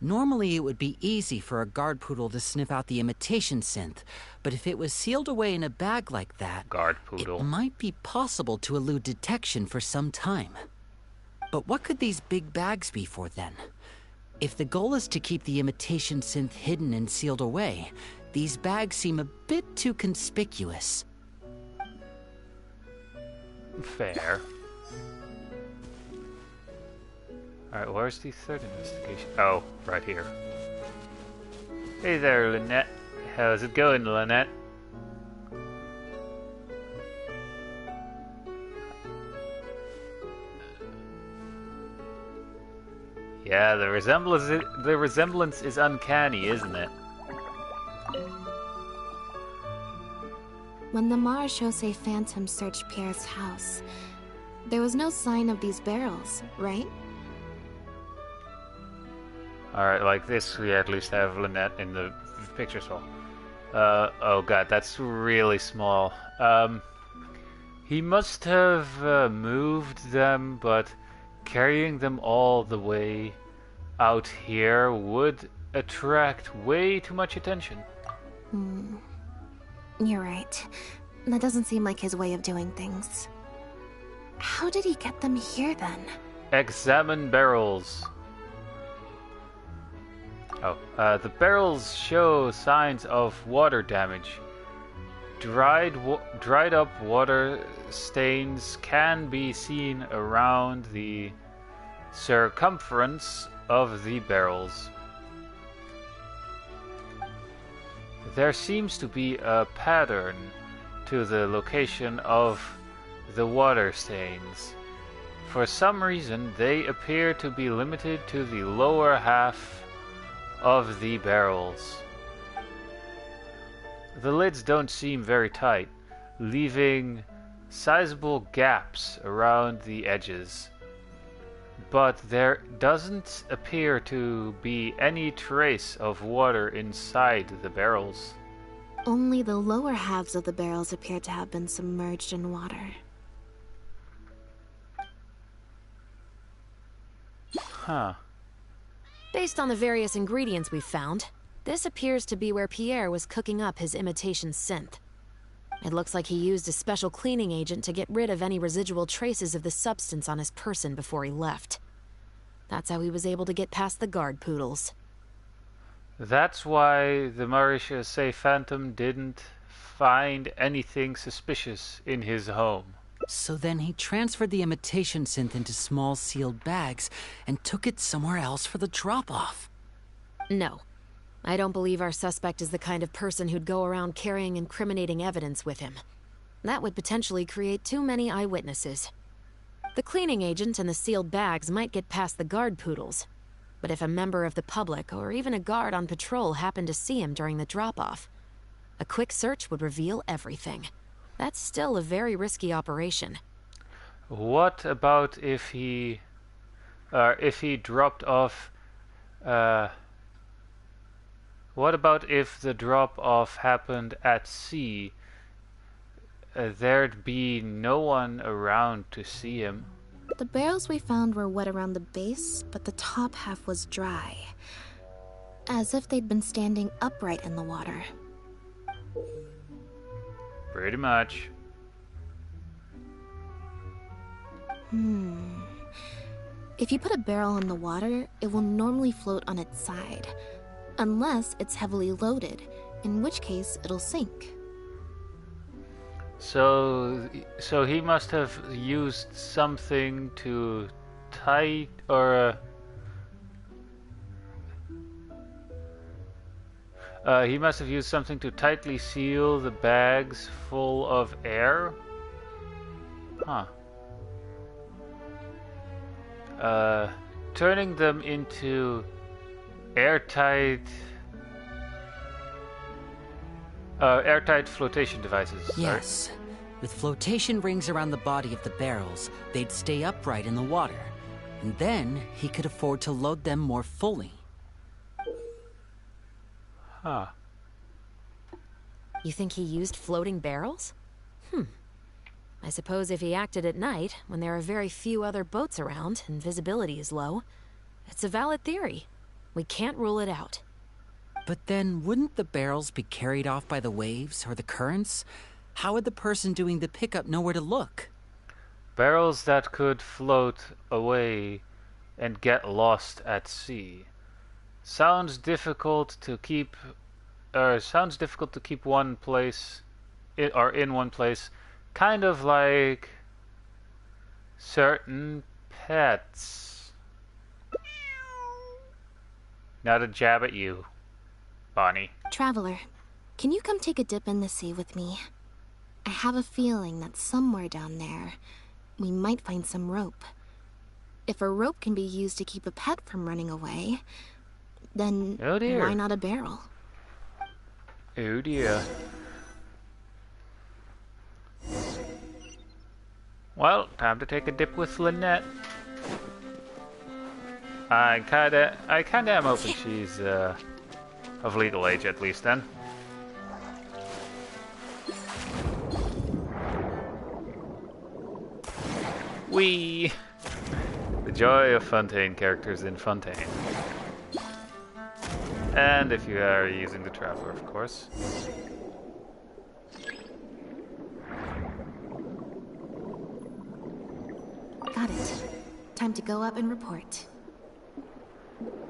Normally, it would be easy for a guard poodle to sniff out the imitation synth, but if it was sealed away in a bag like that, Guard poodle. it might be possible to elude detection for some time. But what could these big bags be for then? If the goal is to keep the imitation synth hidden and sealed away, these bags seem a bit too conspicuous. Fair. Alright, where's the 3rd investigation? Oh, right here. Hey there, Lynette. How's it going, Lynette? Yeah, the resemblance is uncanny, isn't it? When the Marechaussee Phantom searched Pierre's house, there was no sign of these barrels, right? Alright, like this, we at least have Lynette in the picture as well. Oh god, that's really small. He must have moved them, but carrying them all the way out here would attract way too much attention. You're right. That doesn't seem like his way of doing things. How did he get them here then? Examine barrels. Oh, the barrels show signs of water damage. Dried up water stains can be seen around the circumference of the barrels. There seems to be a pattern to the location of the water stains. For some reason, they appear to be limited to the lower half of the barrels. The lids don't seem very tight, leaving sizable gaps around the edges. But there doesn't appear to be any trace of water inside the barrels. Only the lower halves of the barrels appear to have been submerged in water. Huh. Based on the various ingredients we've found, this appears to be where Pierre was cooking up his imitation synth. It looks like he used a special cleaning agent to get rid of any residual traces of the substance on his person before he left. That's how he was able to get past the guard poodles. That's why the Mauritius Phantom didn't find anything suspicious in his home. So then he transferred the imitation synth into small sealed bags and took it somewhere else for the drop-off. No. I don't believe our suspect is the kind of person who'd go around carrying incriminating evidence with him. That would potentially create too many eyewitnesses. The cleaning agent and the sealed bags might get past the guard poodles, but if a member of the public or even a guard on patrol happened to see him during the drop-off, a quick search would reveal everything. That's still a very risky operation. What about if he dropped off? What about if the drop-off happened at sea? There'd be no one around to see him. The barrels we found were wet around the base, but the top half was dry. As if they'd been standing upright in the water. Pretty much. If you put a barrel in the water, it will normally float on its side. Unless it's heavily loaded, in which case it'll sink. So he must have used something to tight or he must have used something to tightly seal the bags full of air. Huh. Turning them into airtight flotation devices. Sorry. Yes. With flotation rings around the body of the barrels, they'd stay upright in the water. And then he could afford to load them more fully. Huh. You think he used floating barrels? I suppose if he acted at night, when there are very few other boats around and visibility is low, it's a valid theory. We can't rule it out. But then, wouldn't the barrels be carried off by the waves or the currents? How would the person doing the pickup know where to look? Barrels that could float away and get lost at sea. Sounds difficult to keep one place in one place, kind of like certain pets. Not a jab at you, Bonnie. Traveler, can you come take a dip in the sea with me? I have a feeling that somewhere down there, we might find some rope. If a rope can be used to keep a pet from running away, then why not a barrel? Oh dear. Well, time to take a dip with Lynette. I kinda am hoping she's of legal age at least then. Whee! The joy of Fontaine characters in Fontaine. And if you are using the Traveler, of course. Got it. Time to go up and report.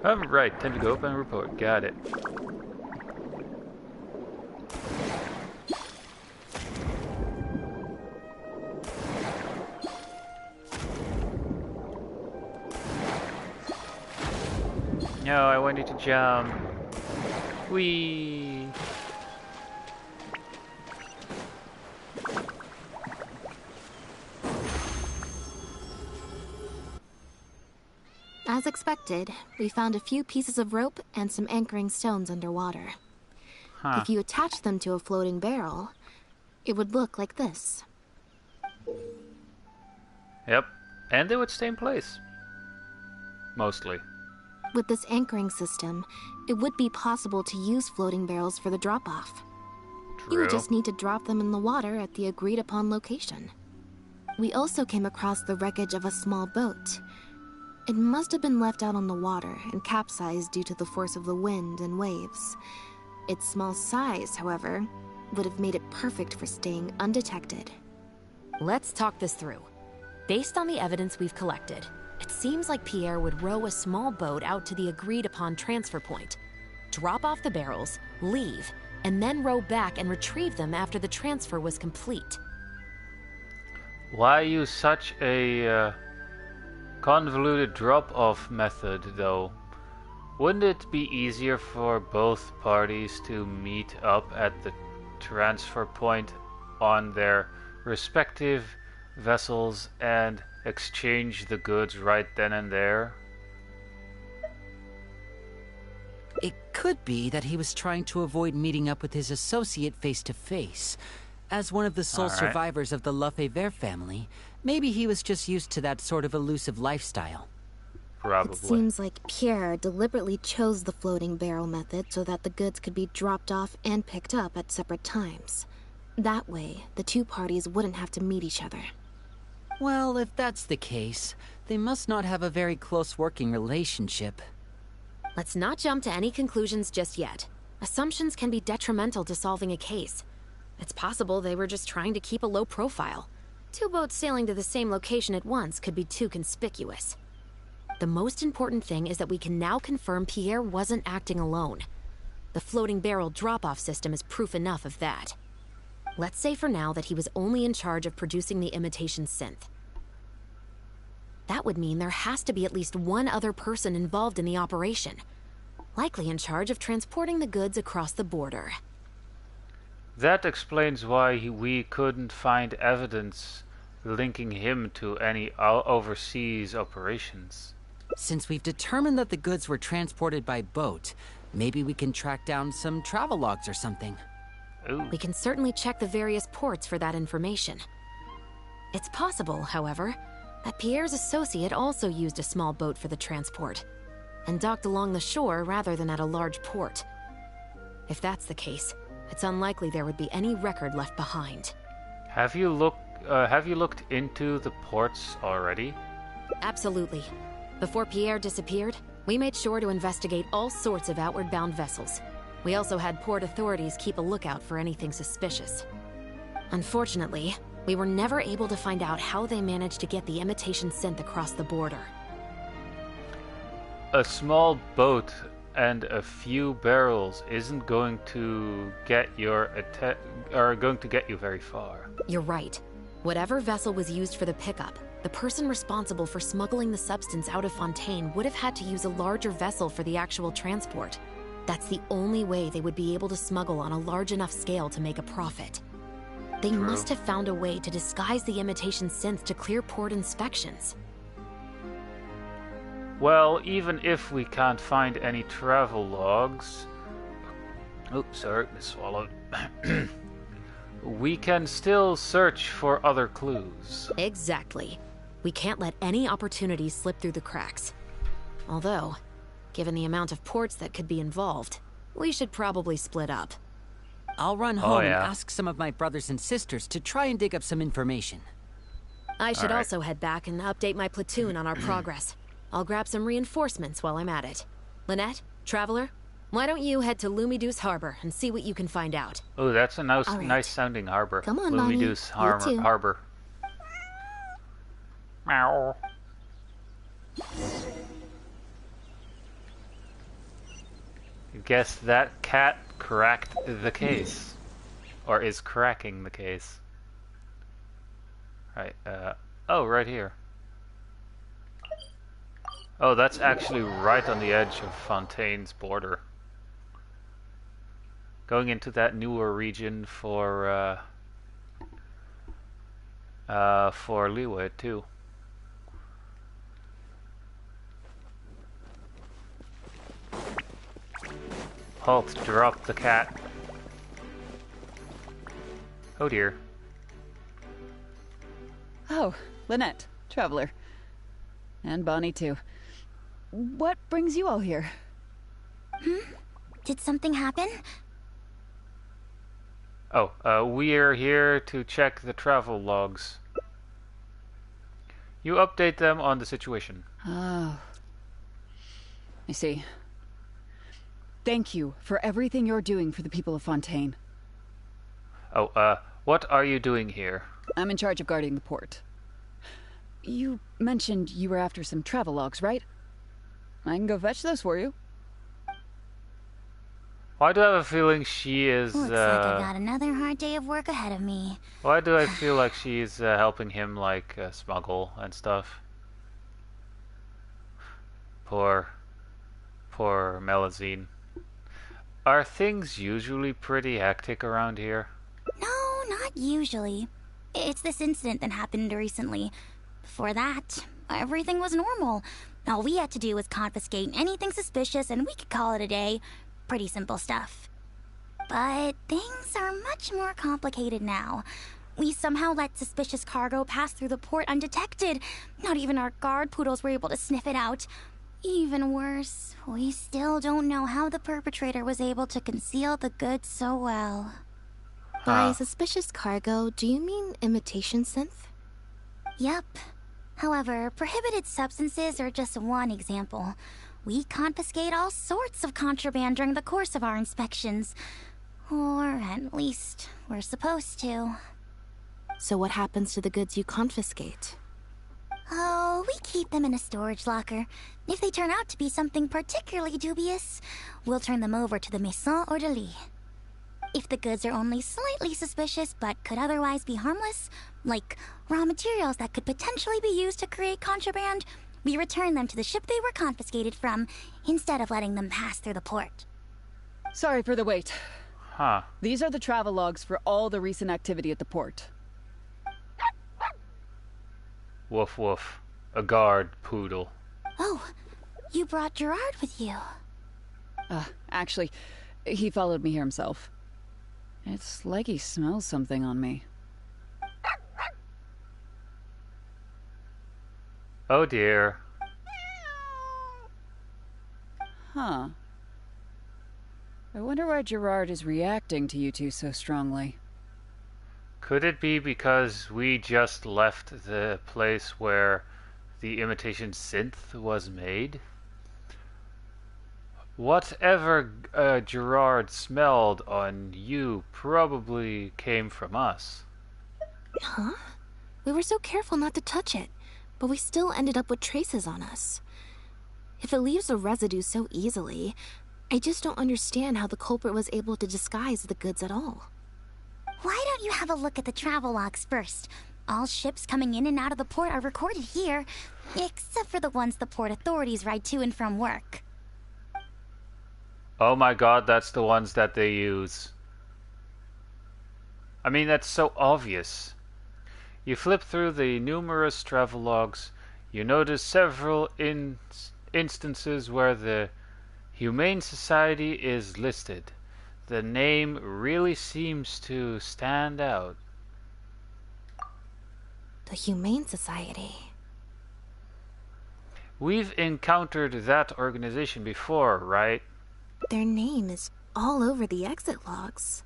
Alright, time to go up and report. Got it. No, I wanted to jump. Whee! As expected, we found a few pieces of rope and some anchoring stones underwater. Huh. If you attach them to a floating barrel, it would look like this. Yep, and they would stay in place. mostly. With this anchoring system, it would be possible to use floating barrels for the drop-off. You would just need to drop them in the water at the agreed-upon location. We also came across the wreckage of a small boat. It must have been left out on the water and capsized due to the force of the wind and waves. Its small size, however, would have made it perfect for staying undetected. Let's talk this through. Based on the evidence we've collected, it seems like Pierre would row a small boat out to the agreed-upon transfer point, drop off the barrels, leave, and then row back and retrieve them after the transfer was complete. Why use such a convoluted drop-off method, though? Wouldn't it be easier for both parties to meet up at the transfer point on their respective vessels and exchange the goods right then and there? It could be that he was trying to avoid meeting up with his associate face to face. As one of the sole survivors of the Lefebvre family, maybe he was just used to that sort of elusive lifestyle. Probably. It seems like Pierre deliberately chose the floating barrel method so that the goods could be dropped off and picked up at separate times. That way, the two parties wouldn't have to meet each other. Well, if that's the case, they must not have a very close working relationship. Let's not jump to any conclusions just yet. Assumptions can be detrimental to solving a case. It's possible they were just trying to keep a low profile. Two boats sailing to the same location at once could be too conspicuous. The most important thing is that we can now confirm Pierre wasn't acting alone. The floating barrel drop-off system is proof enough of that. Let's say for now that he was only in charge of producing the imitation synth. That would mean there has to be at least one other person involved in the operation, likely in charge of transporting the goods across the border. That explains why we couldn't find evidence linking him to any overseas operations. Since we've determined that the goods were transported by boat, maybe we can track down some travel logs or something. Ooh. We can certainly check the various ports for that information. It's possible, however, that Pierre's associate also used a small boat for the transport, and docked along the shore rather than at a large port. If that's the case, it's unlikely there would be any record left behind. Have you looked into the ports already? Absolutely. Before Pierre disappeared, we made sure to investigate all sorts of outward-bound vessels. We also had port authorities keep a lookout for anything suspicious. Unfortunately, we were never able to find out how they managed to get the imitation synth across the border. A small boat and a few barrels isn't going to get you very far. You're right. Whatever vessel was used for the pickup, the person responsible for smuggling the substance out of Fontaine would have had to use a larger vessel for the actual transport. That's the only way they would be able to smuggle on a large enough scale to make a profit. They must have found a way to disguise the imitation synth to clear port inspections. Well, even if we can't find any travel logs... Oh, sorry, I swallowed. We can still search for other clues. Exactly. We can't let any opportunities slip through the cracks. Although, given the amount of ports that could be involved, we should probably split up. I'll run home and ask some of my brothers and sisters to try and dig up some information. I should also head back and update my platoon on our progress. I'll grab some reinforcements while I'm at it. Lynette, Traveler, why don't you head to Lumideus Harbor and see what you can find out? Oh, that's a nice sounding harbor. Come on, Lumideus Harbor. Meow. Guess that cat cracked the case. Or is cracking the case. Right, oh, right here. Oh, that's actually right on the edge of Fontaine's border. Going into that newer region for Leeway too. Halt, drop the cat. Oh dear. Oh, Lynette, Traveler. And Bonnie too. what brings you all here? Did something happen? Oh, we're here to check the travel logs. You update them on the situation. Oh. I see. Thank you for everything you're doing for the people of Fontaine. Oh, what are you doing here? I'm in charge of guarding the port. You mentioned you were after some travel logs, right? I can go fetch those for you. Why do I have a feeling she is, Looks like I got another hard day of work ahead of me. Why do I feel like she's helping him, like, smuggle and stuff? Poor Melazine. Are things usually pretty hectic around here? No, not usually. It's this incident that happened recently. Before that, everything was normal. All we had to do was confiscate anything suspicious and we could call it a day. Pretty simple stuff. But things are much more complicated now. We somehow let suspicious cargo pass through the port undetected. Not even our guard poodles were able to sniff it out. Even worse, we still don't know how the perpetrator was able to conceal the goods so well. By suspicious cargo, do you mean imitation synth? Yep. However, prohibited substances are just one example. We confiscate all sorts of contraband during the course of our inspections. Or at least, we're supposed to. So what happens to the goods you confiscate? Oh, we keep them in a storage locker. If they turn out to be something particularly dubious, we'll turn them over to the Maison Orderly. If the goods are only slightly suspicious but could otherwise be harmless, like raw materials that could potentially be used to create contraband, we return them to the ship they were confiscated from, instead of letting them pass through the port. Sorry for the wait. Huh. These are the travel logs for all the recent activity at the port. Woof woof. A guard poodle. Oh, you brought Gerard with you. Actually, he followed me here himself. It's like he smells something on me. Oh dear. Huh. I wonder why Gerard is reacting to you two so strongly. Could it be because we just left the place where the imitation synth was made? Whatever Gerard smelled on you probably came from us. Huh? We were so careful not to touch it, but we still ended up with traces on us. If it leaves a residue so easily, I just don't understand how the culprit was able to disguise the goods at all. Why don't you have a look at the travel logs first? All ships coming in and out of the port are recorded here, except for the ones the port authorities ride to and from work. Oh my god, that's the ones that they use. I mean, that's so obvious. You flip through the numerous travel logs, you notice several instances where the Humane Society is listed. The name really seems to stand out. The Humane Society. We've encountered that organization before, right? Their name is all over the exit logs.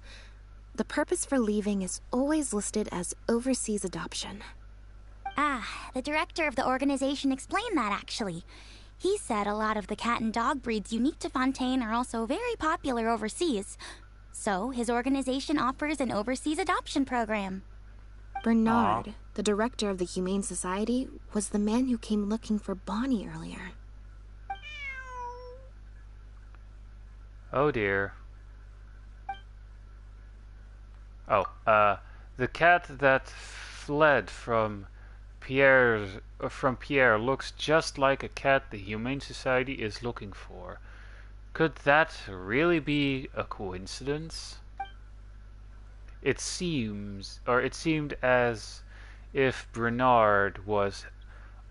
The purpose for leaving is always listed as overseas adoption. Ah, the director of the organization explained that actually. He said a lot of the cat and dog breeds unique to Fontaine are also very popular overseas. So his organization offers an overseas adoption program. Bernard, the director of the Humane Society, was the man who came looking for Bonnie earlier. Oh dear. Oh, the cat that fled from Pierre looks just like a cat the Humane Society is looking for. Could that really be a coincidence? It seemed as if Bernard was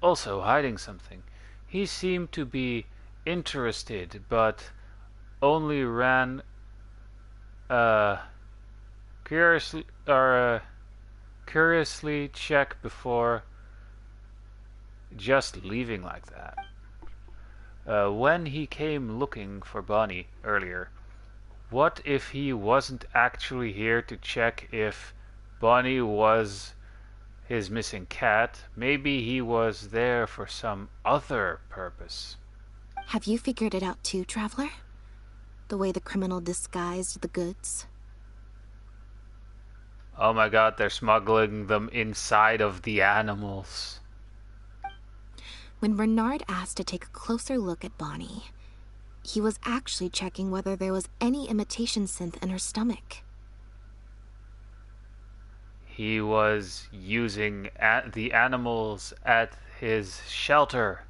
also hiding something. He seemed to be interested, but only ran curiously check before just leaving like that. when he came looking for Bonnie earlier, what if he wasn't actually here to check if Bonnie was his missing cat? Maybe he was there for some other purpose. Have you figured it out too, Traveler? The way the criminal disguised the goods? Oh my god, they're smuggling them inside of the animals. When Bernard asked to take a closer look at Bonnie, he was actually checking whether there was any imitation synth in her stomach. He was using the animals at his shelter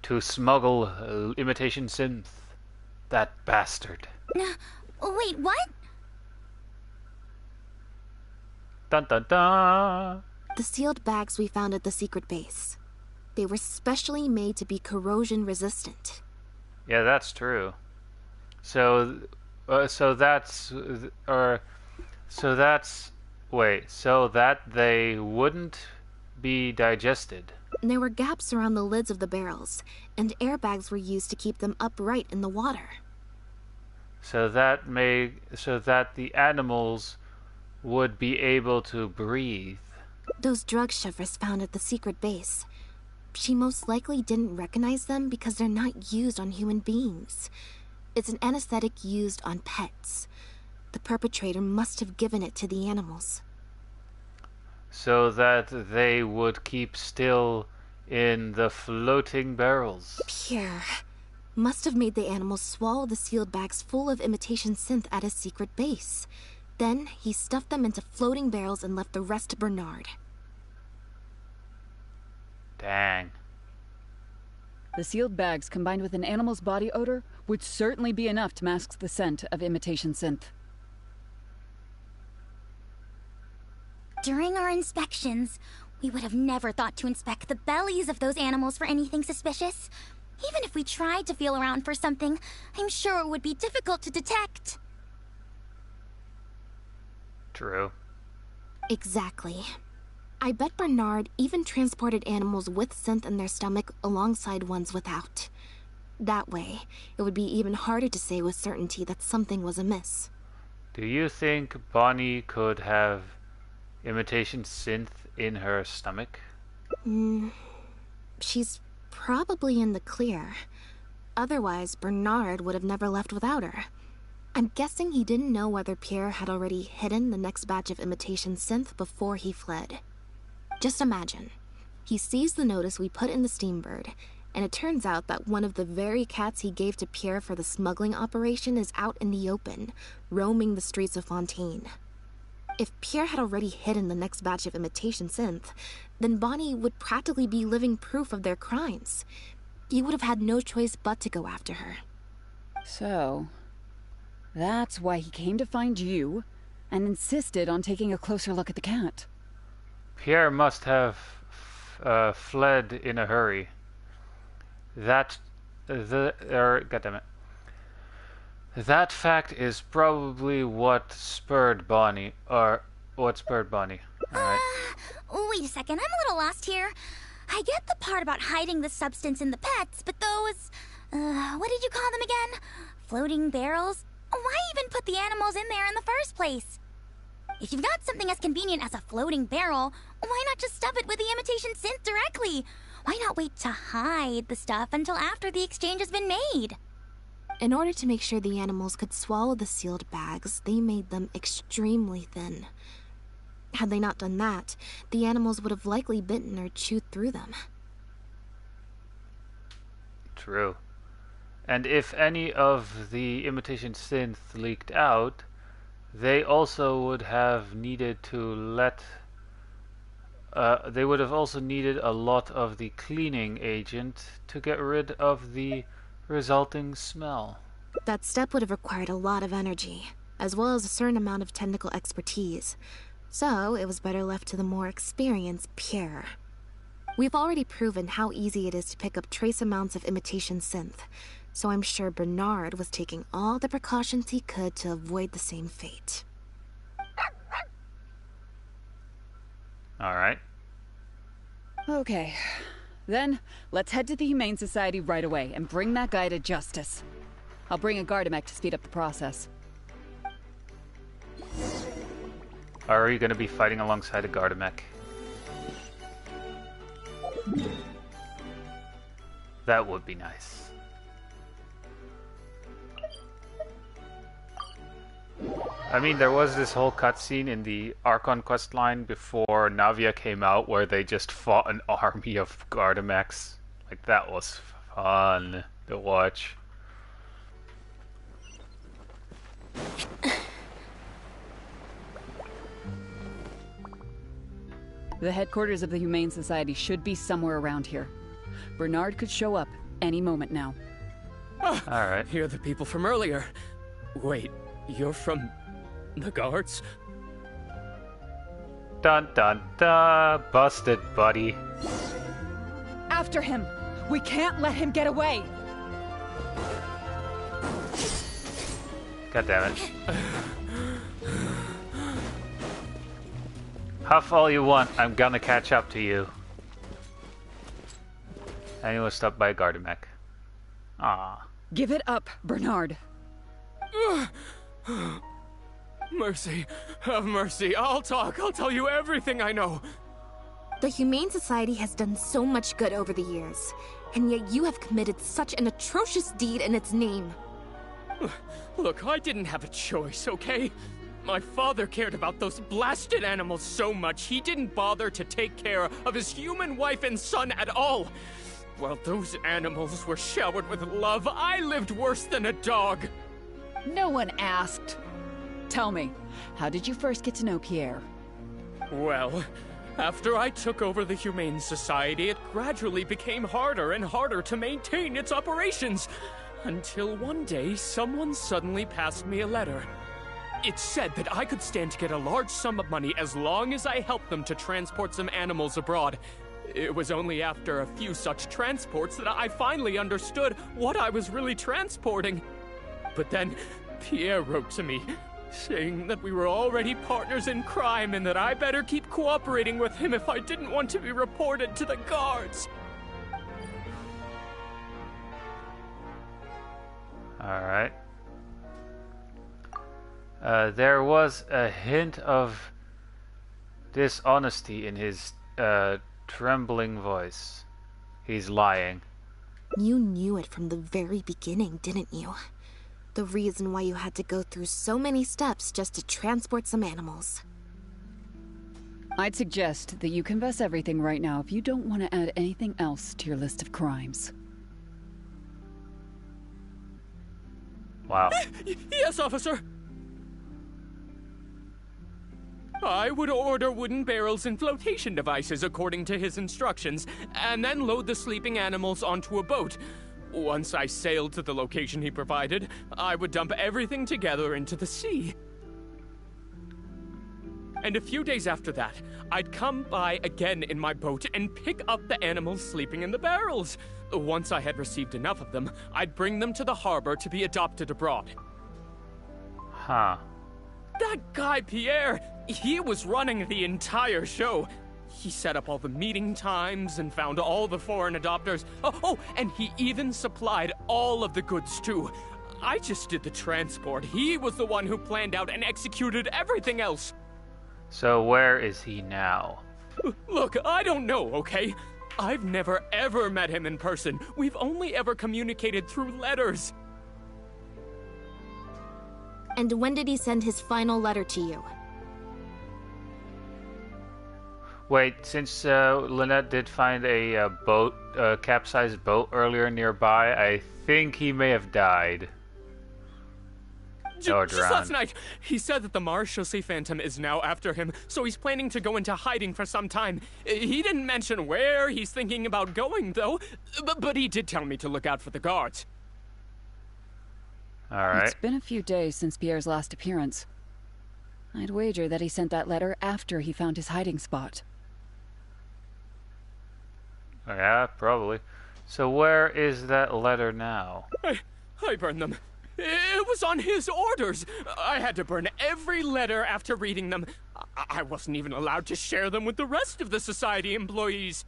to smuggle imitation synth. That bastard. Wait, what? Dun dun dun! The sealed bags we found at the secret base. They were specially made to be corrosion resistant. Yeah, that's true. So that they wouldn't be digested. There were gaps around the lids of the barrels, and airbags were used to keep them upright in the water. So that the animals would be able to breathe. Those drug shivers found at the secret base. She most likely didn't recognize them because they're not used on human beings. It's an anesthetic used on pets. The perpetrator must have given it to the animals. So that they would keep still in the floating barrels. Pierre must have made the animals swallow the sealed bags full of imitation synth at his secret base. Then he stuffed them into floating barrels and left the rest to Bernard. Dang. The sealed bags combined with an animal's body odor would certainly be enough to mask the scent of imitation synth. During our inspections, we would have never thought to inspect the bellies of those animals for anything suspicious. Even if we tried to feel around for something, I'm sure it would be difficult to detect. True. Exactly. I bet Bernard even transported animals with synth in their stomach alongside ones without. That way, it would be even harder to say with certainty that something was amiss. Do you think Bonnie could have imitation synth in her stomach? She's probably in the clear. Otherwise, Bernard would have never left without her. I'm guessing he didn't know whether Pierre had already hidden the next batch of imitation synth before he fled. Just imagine. He sees the notice we put in the Steambird, and it turns out that one of the very cats he gave to Pierre for the smuggling operation is out in the open, roaming the streets of Fontaine. If Pierre had already hidden the next batch of imitation synth, then Bonnie would practically be living proof of their crimes. He would have had no choice but to go after her. So, that's why he came to find you and insisted on taking a closer look at the cat. Pierre must have fled in a hurry. Goddammit. That fact is probably what spurred Bonnie. Alright. Wait a second, I'm a little lost here. I get the part about hiding the substance in the pets, but those... what did you call them again? Floating barrels? Why even put the animals in there in the first place? If you've got something as convenient as a floating barrel, why not just stuff it with the imitation synth directly? Why not wait to hide the stuff until after the exchange has been made? In order to make sure the animals could swallow the sealed bags, they made them extremely thin. Had they not done that, the animals would have likely bitten or chewed through them. True. And if any of the imitation synth leaked out, they also would have needed they would have also needed a lot of the cleaning agent to get rid of the resulting smell. That step would have required a lot of energy, as well as a certain amount of technical expertise. So it was better left to the more experienced Pierre. We've already proven how easy it is to pick up trace amounts of imitation synth, so I'm sure Bernard was taking all the precautions he could to avoid the same fate. Alright. Okay, Then, let's head to the Humane Society right away and bring that guy to justice. I'll bring a Gardamek to speed up the process. Are you going to be fighting alongside a Gardamek? That would be nice. I mean, there was this whole cutscene in the Archon quest line before Navia came out where they just fought an army of Gardamex. Like, that was fun to watch. The headquarters of the Humane Society should be somewhere around here. Bernard could show up any moment now. Alright. You're the people from earlier. Wait, you're from the guards? Dun dun dun. Busted, buddy. After him! We can't let him get away! God damn it. Huff all you want, I'm gonna catch up to you. And he was stopped by a Gardamek. Ah. Give it up, Bernard. Mercy, have mercy. I'll talk. I'll tell you everything I know. The Humane Society has done so much good over the years, and yet you have committed such an atrocious deed in its name. Look, I didn't have a choice, okay? My father cared about those blasted animals so much, he didn't bother to take care of his human wife and son at all. While those animals were showered with love, I lived worse than a dog. No one asked. Tell me, how did you first get to know Pierre? Well, after I took over the Humane Society, it gradually became harder and harder to maintain its operations. Until one day, someone suddenly passed me a letter. It said that I could stand to get a large sum of money as long as I helped them to transport some animals abroad. It was only after a few such transports that I finally understood what I was really transporting. But then, Pierre wrote to me, saying that we were already partners in crime and that I better keep cooperating with him if I didn't want to be reported to the guards. Alright. There was a hint of dishonesty in his trembling voice. He's lying. You knew it from the very beginning, didn't you? The reason why you had to go through so many steps just to transport some animals. I'd suggest that you confess everything right now if you don't want to add anything else to your list of crimes. Wow. Yes, officer! I would order wooden barrels and flotation devices according to his instructions, and then load the sleeping animals onto a boat. Once I sailed to the location he provided, I would dump everything together into the sea. And a few days after that, I'd come by again in my boat and pick up the animals sleeping in the barrels. Once I had received enough of them, I'd bring them to the harbor to be adopted abroad. Huh. That guy, Pierre, he was running the entire show. He set up all the meeting times and found all the foreign adopters. Oh, and he even supplied all of the goods, too. I just did the transport. He was the one who planned out and executed everything else. So where is he now? Look, I don't know, okay? I've never ever met him in person. We've only ever communicated through letters. And when did he send his final letter to you? Wait, since Lynette did find a boat, capsized boat earlier nearby, I think he may have died. Or Just last night, he said that the Marshalsea Phantom is now after him, so he's planning to go into hiding for some time. He didn't mention where he's thinking about going, though, but he did tell me to look out for the guards. Alright. It's been a few days since Pierre's last appearance. I'd wager that he sent that letter after he found his hiding spot. Yeah, probably. So where is that letter now? I burned them. It was on his orders. I had to burn every letter after reading them. I wasn't even allowed to share them with the rest of the society employees.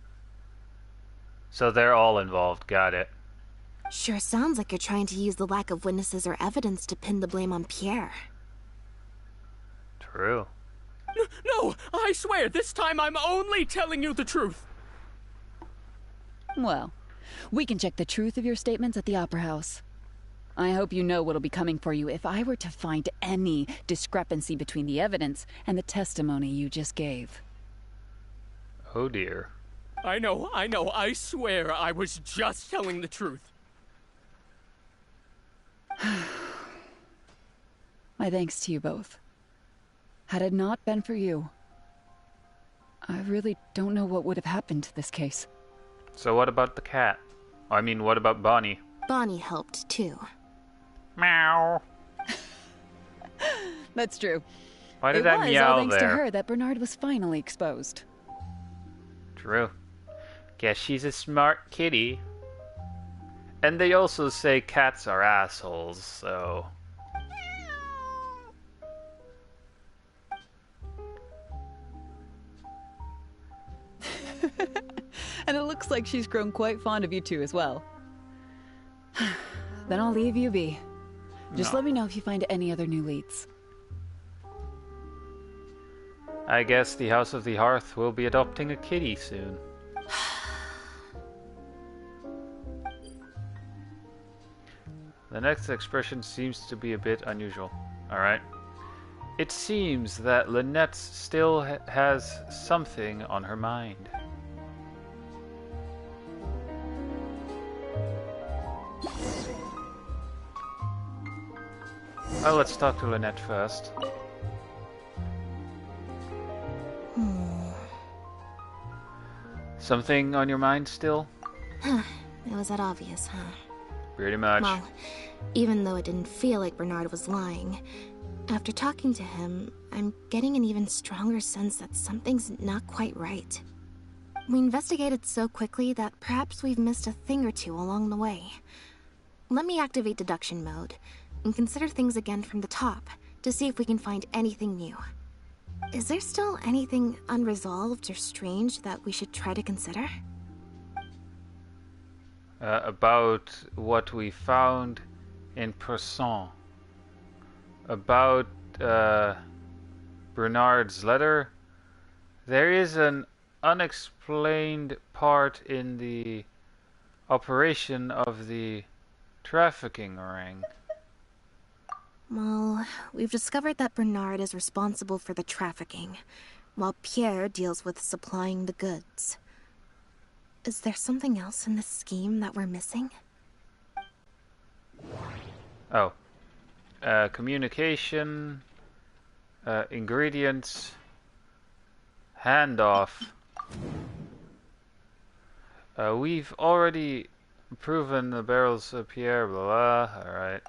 So they're all involved, got it. Sure sounds like you're trying to use the lack of witnesses or evidence to pin the blame on Pierre. True. No, I swear, this time I'm only telling you the truth. Well, we can check the truth of your statements at the Opera House. I hope you know what'll be coming for you if I were to find any discrepancy between the evidence and the testimony you just gave. Oh dear. I know, I swear I was just telling the truth. My thanks to you both. Had it not been for you, I really don't know what would have happened to this case. So what about the cat? I mean, what about Bonnie? Bonnie helped, too. Meow. That's true. Why did that meow all thanks there? to her that Bernard was finally exposed. True. Guess she's a smart kitty. And they also say cats are assholes, so... And it looks like she's grown quite fond of you two as well. Then I'll leave you be. Just let me know if you find any other new leads. I guess the House of the Hearth will be adopting a kitty soon. The next expression seems to be a bit unusual. Alright. It seems that Lynette still has something on her mind. Well, let's talk to Lynette first. Something on your mind still? It was that obvious, huh? Pretty much. Well, even though it didn't feel like Bernard was lying, after talking to him, I'm getting an even stronger sense that something's not quite right. We investigated so quickly that perhaps we've missed a thing or two along the way. Let me activate deduction mode and consider things again from the top to see if we can find anything new. Is there still anything unresolved or strange that we should try to consider? About what we found in person. About Bernard's letter. There is an unexplained part in the operation of the trafficking ring. Well, we've discovered that Bernard is responsible for the trafficking, while Pierre deals with supplying the goods. Is there something else in this scheme that we're missing? Oh. Communication, ingredients, handoff. We've already proven the barrels of Pierre, blah blah, alright.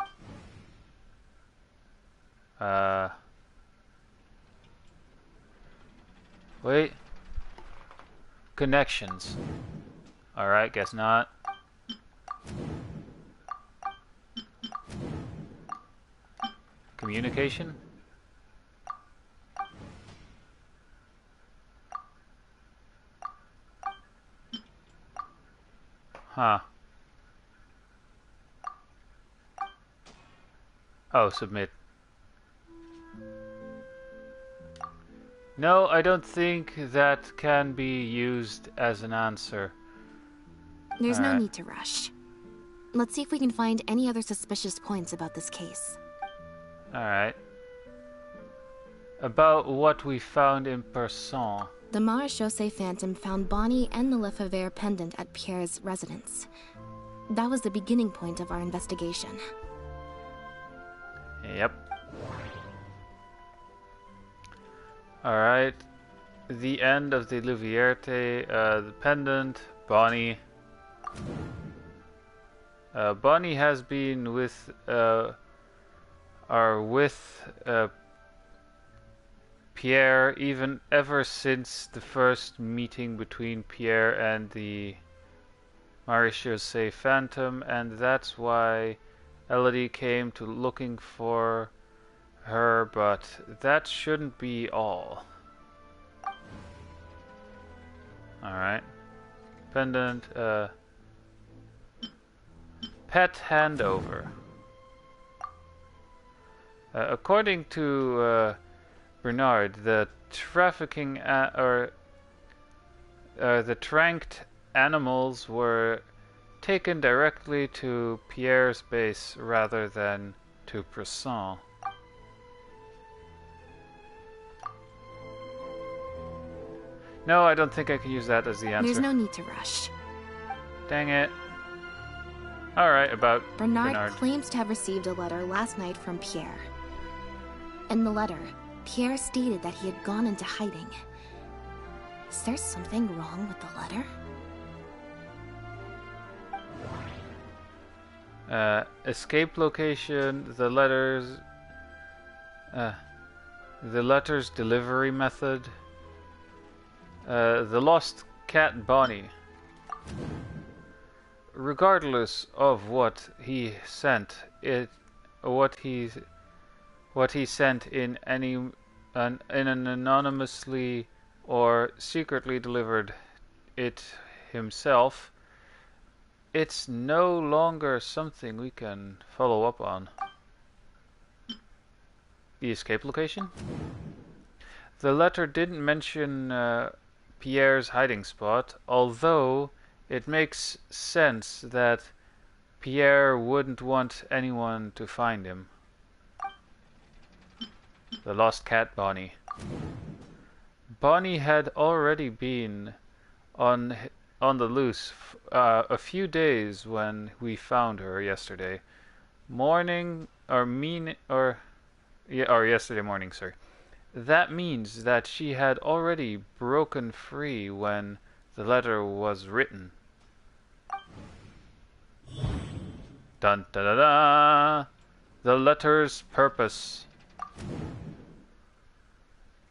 Wait. Connections. Alright, guess not. Communication? Huh. Oh, submit. No, I don't think that can be used as an answer. There's no need to rush. Let's see if we can find any other suspicious points about this case. Alright. About what we found in person. The Marechaussee Phantom found Bonnie and the Lefebvre pendant at Pierre's residence. That was the beginning point of our investigation. Yep. Alright. The end of the Louvierte, the pendant, Bonnie. Bonnie has been with, Pierre ever since the first meeting between Pierre and the Marechaussee Phantom, and that's why Elodie came to looking for her, but that shouldn't be all. Alright. pendant, pet handover. According to Bernard, the trafficking the tranked animals were taken directly to Pierre's base rather than to Presson. No, I don't think I can use that as the answer. There's no need to rush. Dang it. Alright, about Bernard claims to have received a letter last night from Pierre. In the letter, Pierre stated that he had gone into hiding. Is there something wrong with the letter? Escape location, the letter's delivery method, the lost cat Bonnie. Regardless of what he sent, what he sent in an anonymously or secretly delivered it himself, it's no longer something we can follow up on. The escape location? The letter didn't mention Pierre's hiding spot, although it makes sense that Pierre wouldn't want anyone to find him. The lost cat Bonnie. Bonnie had already been on the loose a few days when we found her yesterday morning, yesterday morning, sorry. That means that she had already broken free when the letter was written. Dun da da da! The letter's purpose.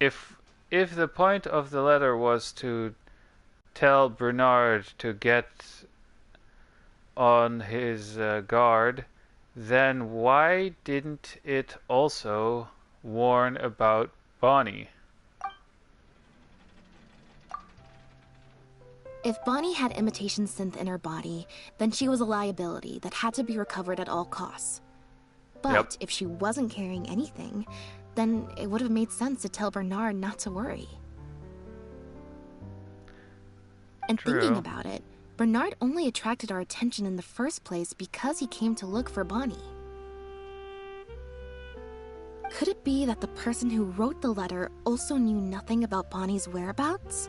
If the point of the letter was to tell Bernard to get on his guard, then why didn't it also warn about Bonnie? If Bonnie had imitation synth in her body, then she was a liability that had to be recovered at all costs. But if she wasn't carrying anything, then it would have made sense to tell Bernard not to worry. And thinking about it, Bernard only attracted our attention in the first place because he came to look for Bonnie. Could it be that the person who wrote the letter also knew nothing about Bonnie's whereabouts?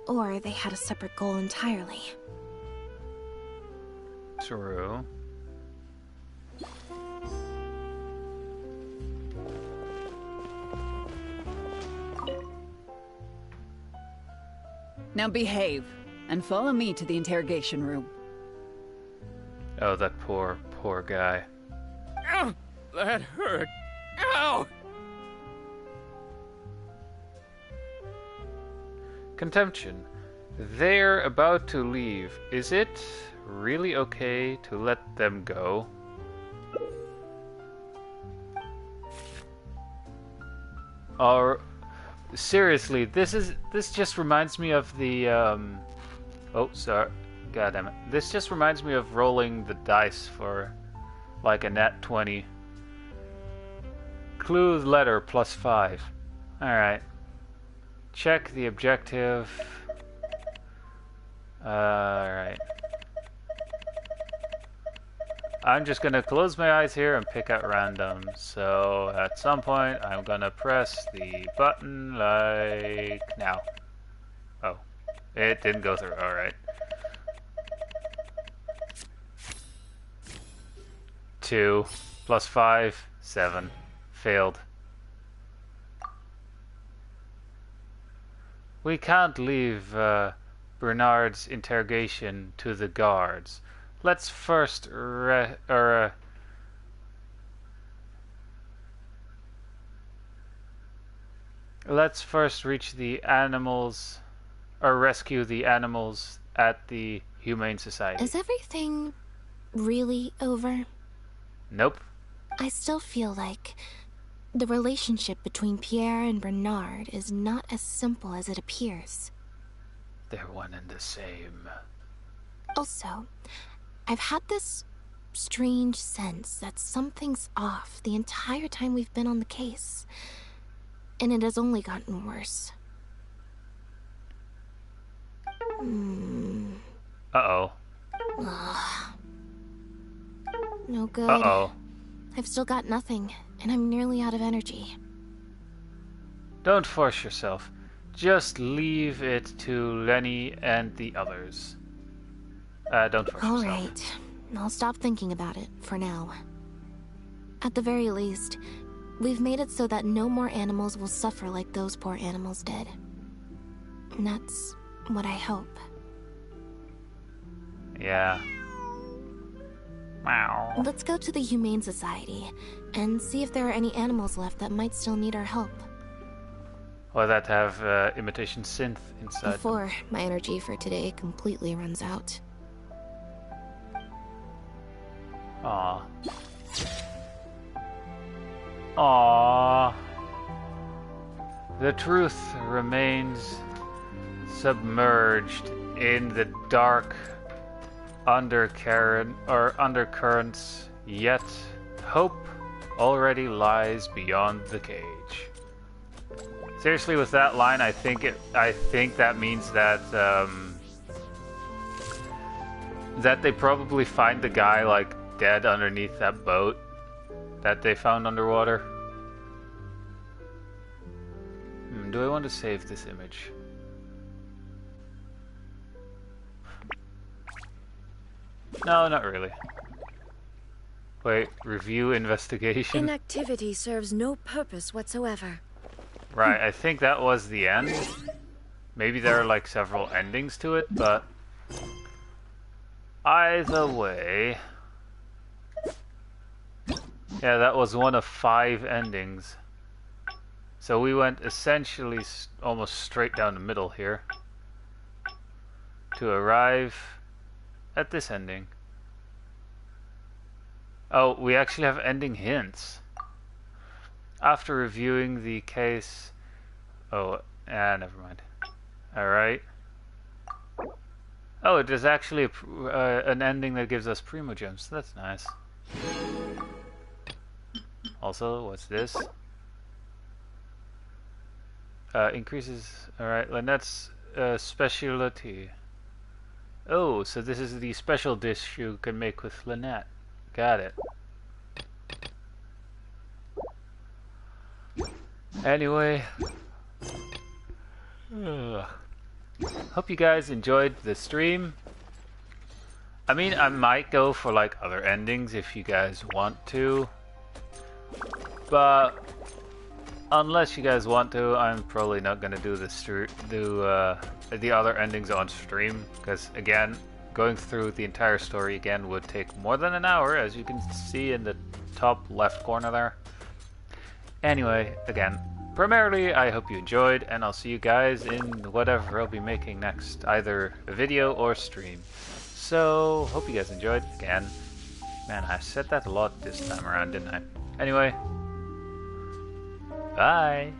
Or they had a separate goal entirely? True. Now behave, and follow me to the interrogation room. Oh, that poor guy. Ow! That hurt. Ow! Contemption. They're about to leave. Is it really okay to let them go? Or seriously, this just reminds me of the oh, sorry. God damn it. This just reminds me of rolling the dice for like a nat 20. Clue letter +5. Alright. Check the objective. Alright. I'm just gonna close my eyes here and pick at random. So at some point I'm gonna press the button like now. Oh. It didn't go through. Alright. 2 +5 7. Failed. We can't leave Bernard's interrogation to the guards. Let's first reach the animals, or rescue the animals at the Humane Society. Is everything really over? Nope. I still feel like the relationship between Pierre and Bernard is not as simple as it appears. they're one and the same. Also, I've had this strange sense that something's off the entire time we've been on the case. And it has only gotten worse. Uh-oh. No good. Uh-oh. I've still got nothing, and I'm nearly out of energy. Don't force yourself. Just leave it to Lenny and the others. Don't force yourself. Alright. I'll stop thinking about it, for now. At the very least, we've made it so that no more animals will suffer like those poor animals did. And that's what I hope. Yeah. Meow. Let's go to the Humane Society and see if there are any animals left that might still need our help. Or that have imitation synth inside. Before my energy for today completely runs out. Aww. Aww. The truth remains submerged in the dark undercurrents, yet hope already lies beyond the cage. Seriously, with that line, I think that means that that they probably find the guy like dead underneath that boat that they found underwater. Do I want to save this image? No, not really. Wait, review investigation? Inactivity serves no purpose whatsoever. Right, I think that was the end. Maybe there are like several endings to it, but either way... Yeah, that was one of 5 endings. So we went essentially almost straight down the middle here to arrive at this ending. Oh, we actually have ending hints. After reviewing the case... Oh, never mind. Alright. Oh, there's actually an ending that gives us Primogems. That's nice. Also, what's this? Increases... Alright, Lynette's specialty. Oh, so this is the special dish you can make with Lynette. Got it. Anyway, hope you guys enjoyed the stream. I mean, I might go for like other endings if you guys want to, but unless you guys want to, I'm probably not gonna do the other endings on stream, because again, going through the entire story again would take more than an hour, as you can see in the top left corner there. Anyway, again, primarily I hope you enjoyed, and I'll see you guys in whatever I'll be making next, either a video or stream. So, hope you guys enjoyed. Again, man, I said that a lot this time around, didn't I? Anyway, bye!